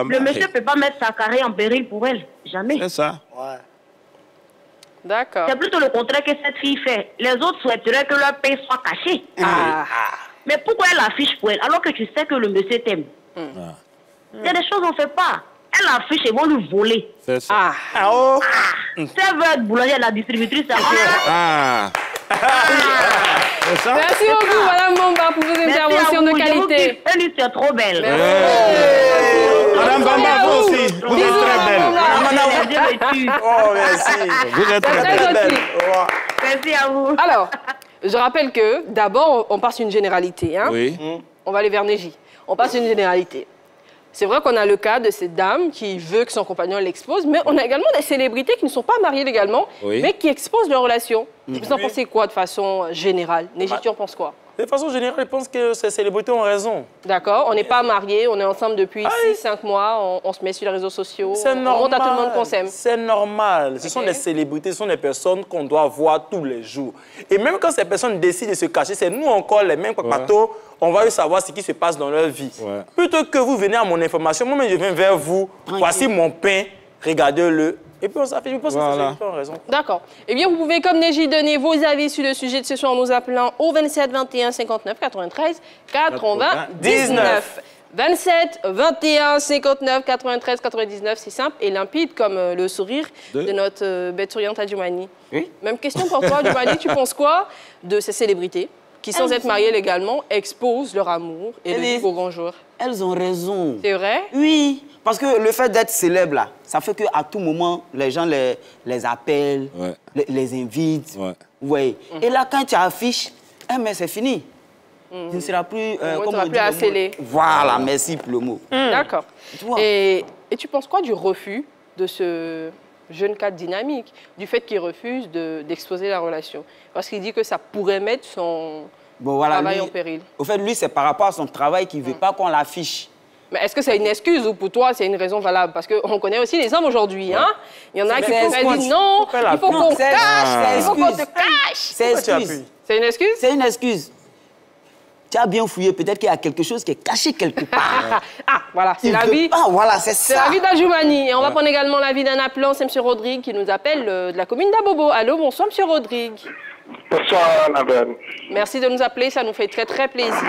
Le monsieur ne peut pas mettre sa carrière en péril pour elle. Jamais. C'est ça. D'accord. C'est plutôt le contraire que cette fille fait. Les autres souhaiteraient que leur paix soit cachée. Mais pourquoi elle affiche pour elle alors que tu sais que le monsieur t'aime? Il y a des choses qu'on ne fait pas. Elle affiche et vont lui voler. C'est ça. Si elle veut être boulangère, la distributrice, ça Merci beaucoup, Madame Bomba, pour vos interventions de qualité. Elle est trop belle. Madame Bomba, vous aussi. Vous êtes très belle. Merci. Vous êtes très belle. Merci à vous. Alors, je rappelle que d'abord, on passe une généralité. Oui. On va aller vers Neji. On passe une généralité. C'est vrai qu'on a le cas de cette dame qui veut que son compagnon l'expose, mais on a également des célébrités qui ne sont pas mariées légalement, mais qui exposent leur relation. Vous en pensez quoi de façon générale? Neji, tu en penses quoi? De façon générale, je pense que ces célébrités ont raison. D'accord, on n'est pas mariés, on est ensemble depuis 6-5 mois, on se met sur les réseaux sociaux, on montre à tout le monde qu'on s'aime. C'est normal, ce sont des célébrités, ce sont des personnes qu'on doit voir tous les jours. Et même quand ces personnes décident de se cacher, c'est nous encore les mêmes bateaux, on va savoir ce qui se passe dans leur vie. Plutôt que vous venez à mon information, moi-même je viens vers vous, voici mon pain, regardez-le. Et puis on s'affiche, je pense que c'est raison. D'accord. Eh bien, vous pouvez, comme Neji, donner vos avis sur le sujet de ce soir en nous appelant au 27 21 59 93 99. 27 21 59 93 99, c'est simple et limpide comme le sourire de notre bête souriante Adjoumani. Oui. Même question pour toi, Adjoumani, tu penses quoi de ces célébrités qui, sans être mariées légalement, exposent leur amour et le vivent au grand jour? elles ont raison. C'est vrai? Oui, parce que le fait d'être célèbre, là, ça fait qu'à tout moment, les gens les appellent, les invitent. Ouais. Et là, quand tu affiches, mais c'est fini. Tu ne seras plus... tu ne plus à sceller. Voilà, merci pour le mot. D'accord. Et tu penses quoi du refus de ce jeune cadre dynamique, du fait qu'il refuse d'exposer la relation? Parce qu'il dit que ça pourrait mettre son travail en péril. Au fait, lui, c'est par rapport à son travail qu'il ne veut pas qu'on l'affiche. Mais est-ce que c'est une excuse ou pour toi, c'est une raison valable? Parce qu'on connaît aussi les hommes aujourd'hui. Hein? Il y en a qui disent non, il faut qu'on cache, il faut qu'on te cache. C'est excuse. C'est une excuse? C'est une excuse. Tu as bien fouillé, peut-être qu'il y a quelque chose qui est caché quelque part. Voilà, c'est la vie. Voilà, c'est ça. C'est la vie d'Ajoumani. Et on va prendre également la vie d'un appelant, c'est M. Rodrigue qui nous appelle de la commune d'Abobo. Allô, bonsoir M. Rodrigue. Bonsoir, Annabelle. Merci de nous appeler, ça nous fait très très plaisir.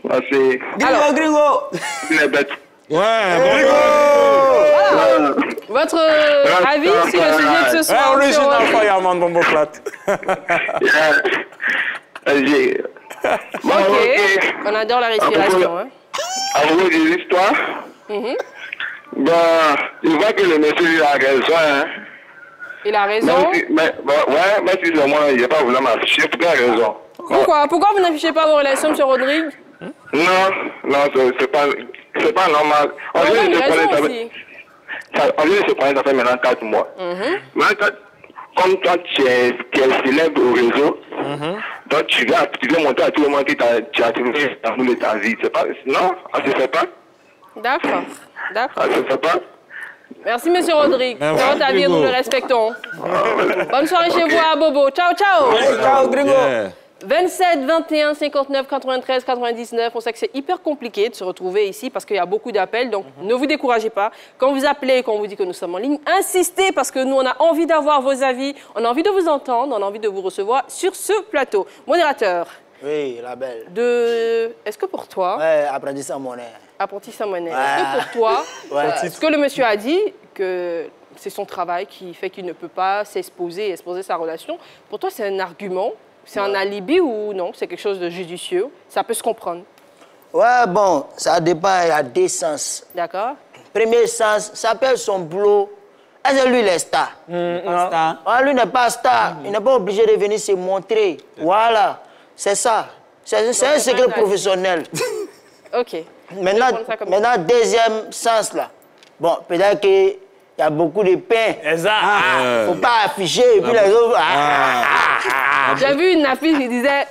Merci. Gringo. Les bêtes. Ouais, voilà. Votre avis sur le sujet de ce soir? Original Fireman Bombo Flat. Ok, on adore la respiration. À propos des histoires, je vois que le monsieur a raison. Hein. Il a raison? Mais si c'est moi, il n'a pas voulu m'afficher. Pourquoi il a raison? Pourquoi vous n'affichez pas vos relations, M. Rodrigue? Non, c'est pas normal. On vient de se prendre, ça fait maintenant 4 mois. Comme toi, tu es célèbre au réseau, donc tu veux montrer à tout le monde que tu as trouvé dans de ta vie. Non, ça ne se fait pas. D'accord. Ça ne se fait pas. Merci, M. Rodrigue. C'est votre avis, nous le respectons. Bonne soirée chez vous à Bobo. Ciao, ciao. Ciao, Gringo. 27 21 59 93 99. On sait que c'est hyper compliqué de se retrouver ici parce qu'il y a beaucoup d'appels. Donc, ne vous découragez pas. Quand vous appelez, quand on vous dit que nous sommes en ligne, insistez parce que nous, on a envie d'avoir vos avis. On a envie de vous entendre. On a envie de vous recevoir sur ce plateau. Modérateur. Oui, la belle. Est-ce que pour toi... Ouais, apprenti sans monnaie. Apprenti sans monnaie. Est-ce que pour toi, ce que le monsieur a dit, que c'est son travail qui fait qu'il ne peut pas exposer sa relation, pour toi, c'est un argument? C'est un alibi ou non? C'est quelque chose de judicieux? Ça peut se comprendre. Ouais, bon, ça dépend, il y a 2 sens. D'accord. Premier sens, ça s'appelle son boulot. Est-ce que lui, il est star? Star. Lui n'est pas star. Il n'est pas obligé de venir se montrer. Voilà, c'est ça. C'est un secret professionnel. OK. Maintenant, deuxième sens, là. Bon, peut-être qu'il y a beaucoup de pain. Exact. Faut pas afficher. Et puis les autres... J'ai vu une affiche qui disait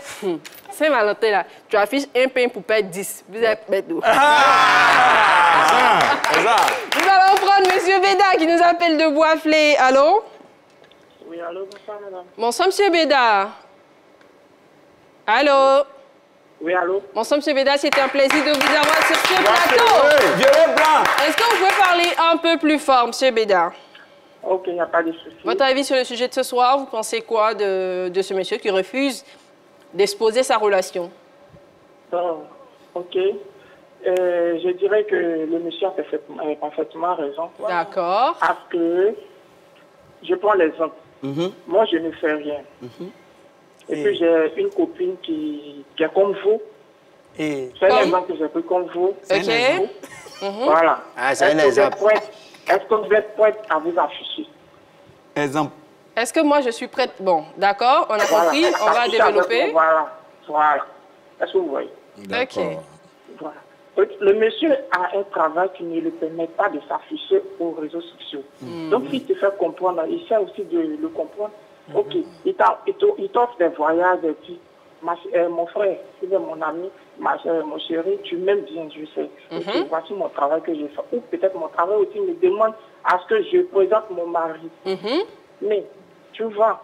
Saint-Valentin, là, tu affiches un pain pour perdre 10. Vous êtes bête. Nous allons prendre M. Béda qui nous appelle de Boisflé. Allô? Oui, allô, bonsoir, madame. Bonsoir, M. Béda. Allô? Oui, allô? Bonsoir, M. Béda, c'était un plaisir de vous avoir sur ce plateau. Est-ce que vous pouvez parler un peu plus fort, M. Béda? Ok, il n'y a pas de souci. Votre avis sur le sujet de ce soir, vous pensez quoi de ce monsieur qui refuse d'exposer sa relation? Ok. Je dirais que le monsieur a parfaitement raison. D'accord. Parce que, je prends l'exemple. Moi, je ne fais rien. Et puis, j'ai une copine qui est comme vous. C'est un exemple que j'ai pris comme vous. Ok. Voilà. C'est un exemple. Est-ce que vous êtes prête à vous afficher? Exemple. Est-ce que moi, je suis prête? Bon, d'accord, on a compris, on va développer. Voilà. Est-ce que vous voyez? Ok. Voilà. Le monsieur a un travail qui ne lui permet pas de s'afficher aux réseaux sociaux. Donc, s'il te fait comprendre, il sait aussi de le comprendre. Ok, il t'offre des voyages, des petits. Mon frère, il est mon ami, mon chéri, tu m'aimes bien, je sais. Voici mon travail que je fais. Ou peut-être mon travail aussi me demande à ce que je présente mon mari. Mais tu vas,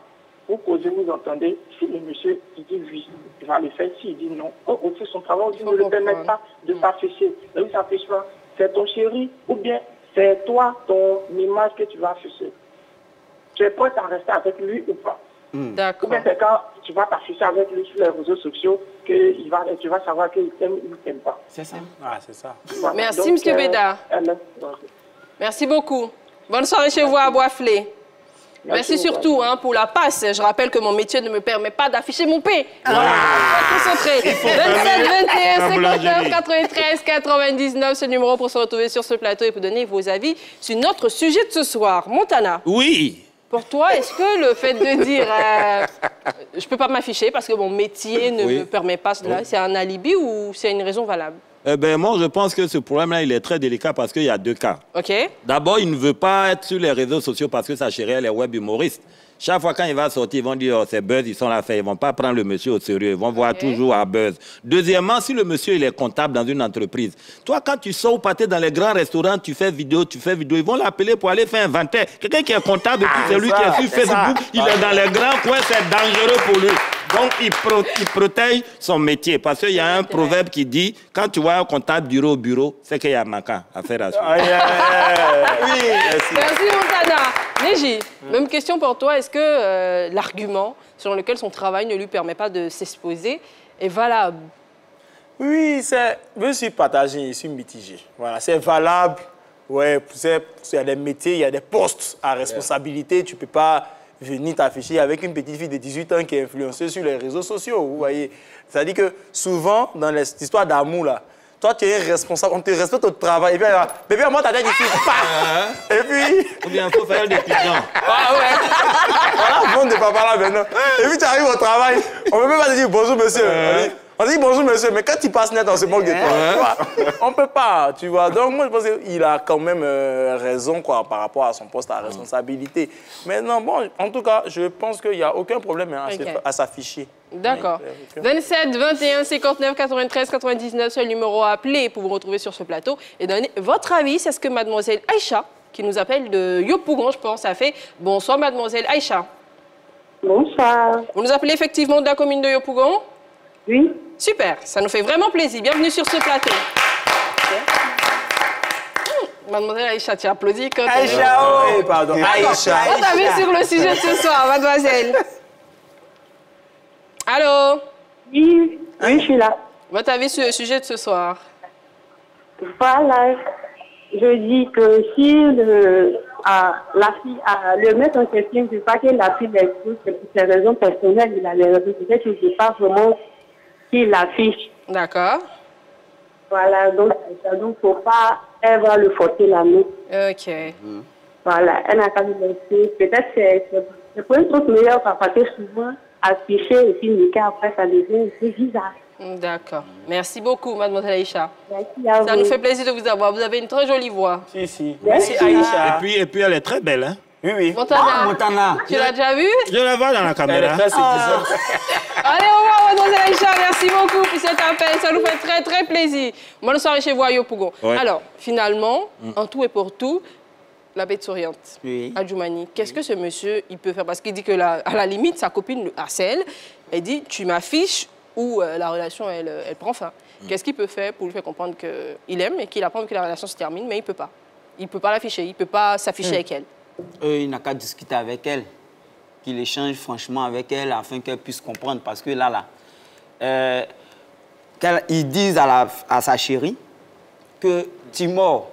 vous causez, vous entendez, si le monsieur il dit oui, il va le faire, s'il dit non, aussi son travail aussi ne le permet pas de s'afficher. Là, il s'affiche pas. C'est ton chéri ou bien c'est toi, ton image que tu vas afficher. Tu es prêt à rester avec lui ou pas? D'accord. Ou bien c'est quand tu vas t'afficher avec lui sur les réseaux sociaux que tu vas savoir qu'il t'aime ou il ne t'aime pas. C'est ça. C'est ça. Voilà. Merci, Donc, M. Béda. Merci beaucoup. Bonne soirée chez vous à Boisflé. Merci surtout pour la passe. Je rappelle que mon métier ne me permet pas d'afficher mon P. Voilà, concentré. 27 21 59 93 99, ce numéro pour se retrouver sur ce plateau et pour donner vos avis sur notre sujet de ce soir. Montana. Oui. Pour toi, est-ce que le fait de dire je ne peux pas m'afficher parce que mon métier ne me permet pas cela, c'est un alibi ou c'est une raison valable? Moi, je pense que ce problème-là, il est très délicat parce qu'il y a deux cas. OK. D'abord, il ne veut pas être sur les réseaux sociaux parce que sa chérie, elle est web humoriste. Chaque fois quand il va sortir, ils vont dire oh, c'est buzz, ils sont là, ils ne vont pas prendre le monsieur au sérieux, ils vont voir toujours à buzz. Deuxièmement, si le monsieur il est comptable dans une entreprise, toi quand tu sors ou partir dans les grands restaurants, tu fais vidéo, ils vont l'appeler pour aller faire inventaire. Quelqu'un qui est comptable et puis c'est lui qui est sur Facebook, il est dans les grands coins, c'est dangereux pour lui. Donc, il protège son métier. Parce qu'il y a un proverbe qui dit, quand tu vois un comptable bureau au bureau, c'est qu'il y a manquant à faire à suivre. Oui, merci Montana. Neji, même question pour toi. Est-ce que l'argument selon lequel son travail ne lui permet pas de s'exposer est valable? Oui, je suis partagé, je suis mitigé. Voilà, c'est valable. Ouais, il y a des métiers, il y a des postes à responsabilité. Tu ne peux pas venir t'afficher avec une petite fille de 18 ans qui est influenceuse sur les réseaux sociaux, vous voyez. C'est-à-dire que souvent, dans les histoires d'amour, là, toi, tu es responsable, on te respecte au travail. Et puis, bébé, moi, ta tête ici, et puis... Ou bien, il faut faire des pigeons. Ah ouais. Voilà, bon de papa là maintenant. Et puis, tu arrives au travail, on ne peut même pas te dire bonjour, monsieur. On dit bonjour, monsieur, mais quand tu passes net, on se moque de toi. On ne peut pas, tu vois. Donc, moi, je pense qu'il a quand même raison quoi, par rapport à son poste à responsabilité. Mais non, bon, en tout cas, je pense qu'il n'y a aucun problème à s'afficher. D'accord. 27 21 59 93 99, c'est le numéro à appeler pour vous retrouver sur ce plateau et donner votre avis. C'est ce que mademoiselle Aïcha, qui nous appelle de Yopougon, je pense, a fait. Bonsoir, mademoiselle Aïcha. Bonsoir. Vous nous appelez effectivement de la commune de Yopougon? Oui. Super, ça nous fait vraiment plaisir. Bienvenue sur ce plateau. Mademoiselle Aïcha, tu applaudis quand Aïcha, oh pardon. Aïcha. Votre avis sur le sujet de ce soir, mademoiselle? Allô? Oui, je suis là. Votre avis sur le sujet de ce soir? Voilà, je dis que si la fille, le maître en question, je ne sais pas que la fille l'expose, c'est pour ses raisons personnelles, il a les raisons, peut-être que je ne sais pas vraiment qui l'affiche. D'accord. Voilà, donc il ne faut pas, elle va le forcer la main. Ok. Voilà, elle n'a qu'à lui laisser. Peut-être c'est pour une chose meilleure, parce que souvent, afficher et puis niquer après, ça devient un peu bizarre. D'accord. Merci beaucoup, mademoiselle Aïcha. Merci à vous. Ça nous fait plaisir de vous avoir. Vous avez une très jolie voix. Si, si. Merci Aïcha. Et puis elle est très belle, hein? Oui, oui. Montana. Montana. Tu l'as déjà vue? Je la vois dans la caméra. Elle est très séduisante. Allez, au revoir, mademoiselle Aïcha. Merci beaucoup pour cet appel. Ça nous fait très, très plaisir. Bonne soirée chez vous à Yopougon. Ouais. Alors, finalement, en tout et pour tout, la bête souriante, Adjoumani, qu'est-ce que ce monsieur il peut faire? Parce qu'il dit que à la limite, sa copine le harcèle. Elle dit, tu m'affiches ou la relation, elle prend fin. Qu'est-ce qu'il peut faire pour lui faire comprendre qu'il aime et qu'il apprend que la relation se termine, mais il ne peut pas. Il ne peut pas l'afficher, il ne peut pas s'afficher avec elle. Il n'a qu'à discuter avec elle, qu'il échange franchement avec elle afin qu'elle puisse comprendre. Parce que ils disent à sa chérie que Timor,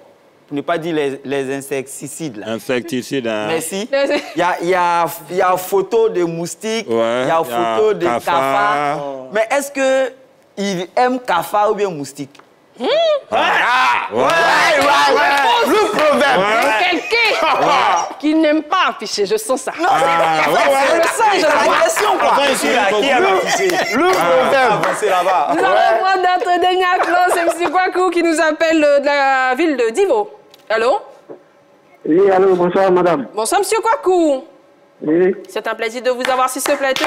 pour ne pas dire les insecticides. Là. Insecticides, hein. Merci. Il y a photo de moustiques, il y a photo de cafards. Mais est-ce qu'il aime cafard ou bien moustique? Le proverbe. Quelqu'un qui n'aime pas afficher, je sens ça. Non, c'est le sens, j'ai la question, quoi. Qui a affiché? Le proverbe. C'est là-bas. Nous allons prendre notre dernier appel, c'est M. Kwaku qui nous appelle de la ville de Divo. Allô? Oui, allô, bonsoir, madame. Bonsoir, M. Kwaku. Oui. C'est un plaisir de vous avoir sur ce plateau.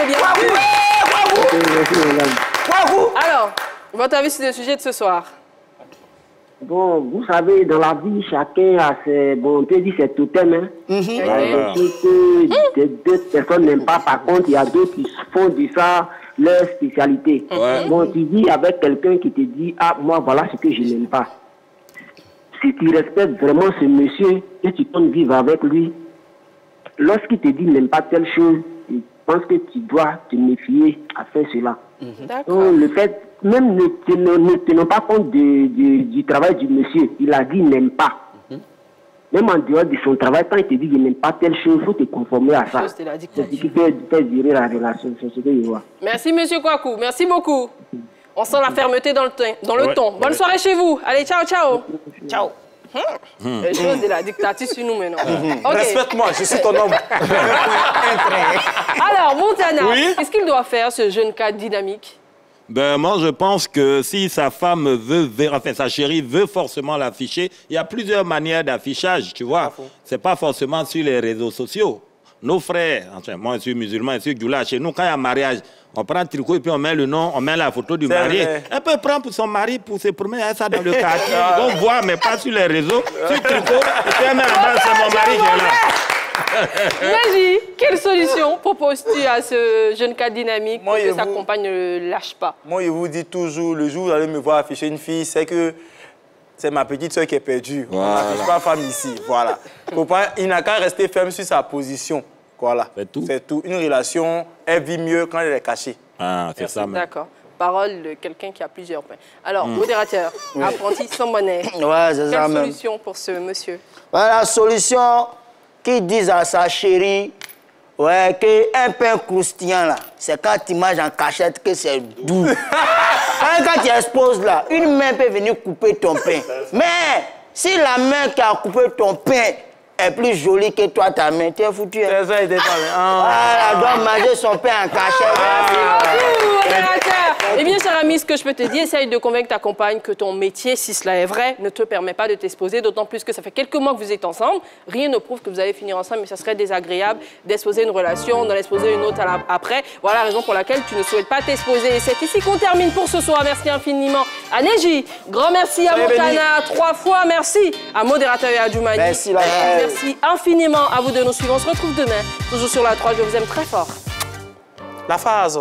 Kwaku. Alors, votre avis sur le sujet de ce soir? Bon, vous savez, dans la vie, chacun a ses, on peut dire ses totems. Hein. Il y a des choses que d'autres personnes n'aiment pas. Par contre, il y a d'autres qui font de ça leur spécialité. Bon, tu dis avec quelqu'un qui te dit, ah, moi, voilà ce que je n'aime pas. Si tu respectes vraiment ce monsieur et tu comptes vivre avec lui, lorsqu'il te dit n'aime pas telle chose, je pense que tu dois te méfier à faire cela. Donc, le fait, même ne tenons pas compte du travail du monsieur, il a dit n'aime pas. Même en dehors de son travail, quand il te dit qu'il n'aime pas telle chose, il faut te conformer à ça. C'est ce qui fait durer la relation, c'est ce que je vois. Merci, monsieur Kouakou. Merci beaucoup. On sent la fermeté dans le ton. Bonne soirée chez vous. Allez, ciao, ciao. Ciao. Les choses de la dictature sur nous maintenant. Okay. Respecte-moi, je suis ton homme. Alors, Montana, qu'est-ce qu'il doit faire, ce jeune cas dynamique? Ben, moi, je pense que si sa femme veut, enfin, sa chérie veut forcément l'afficher, il y a plusieurs manières d'affichage, tu vois. C'est pas forcément sur les réseaux sociaux. Nos frères, enfin, moi, je suis musulman, je suis Djoula, chez nous, quand il y a un mariage, on prend un tricot et puis on met le nom, on met la photo du marié. Elle peut prendre pour son mari pour se promener ça dans le quartier. Ils vont voir, mais pas sur les réseaux, sur le tricot. Et puis elle met en bas, c'est mon mari qui est là. Magie, quelle solution proposes-tu à ce jeune cas dynamique pour que sa compagne ne le lâche pas? Moi, je vous dis toujours, le jour où vous allez me voir afficher une fille, c'est que c'est ma petite soeur qui est perdue. Voilà. On n'affiche pas femme ici. Voilà. Il n'a qu'à rester ferme sur sa position. Voilà. C'est tout. C'est tout. Une relation, elle vit mieux quand elle est cachée. Ah, c'est ça. D'accord. Parole de quelqu'un qui a plusieurs points. Alors, modérateur, apprenti sans monnaie. Ouais, c'est ça. Quelle solution pour ce monsieur? Voilà, la solution qui dit à sa chérie, ouais, qu'un pain croustillant là, c'est quand tu manges en cachette que c'est doux. Quand tu exposes là, une main peut venir couper ton pain. Mais si la main qui a coupé ton pain est plus jolie que toi, ta main, tu es foutu. C'est ça, il est pas elle doit manger son pain en cachette. Merci beaucoup, modérateur. Eh bien, cher ami, ce que je peux te dire, essaye de convaincre ta compagne que ton métier, si cela est vrai, ne te permet pas de t'exposer, d'autant plus que ça fait quelques mois que vous êtes ensemble. Rien ne prouve que vous allez finir ensemble, mais ça serait désagréable d'exposer une relation, d'en exposer une autre après. Voilà la raison pour laquelle tu ne souhaites pas t'exposer. Et c'est ici qu'on termine pour ce soir. Merci infiniment à Neji. Grand merci à Montana. 3 fois merci à modérateur et à Djoumani. Merci, merci infiniment à vous de nous suivre. On se retrouve demain, toujours sur la 3. Je vous aime très fort. La phase.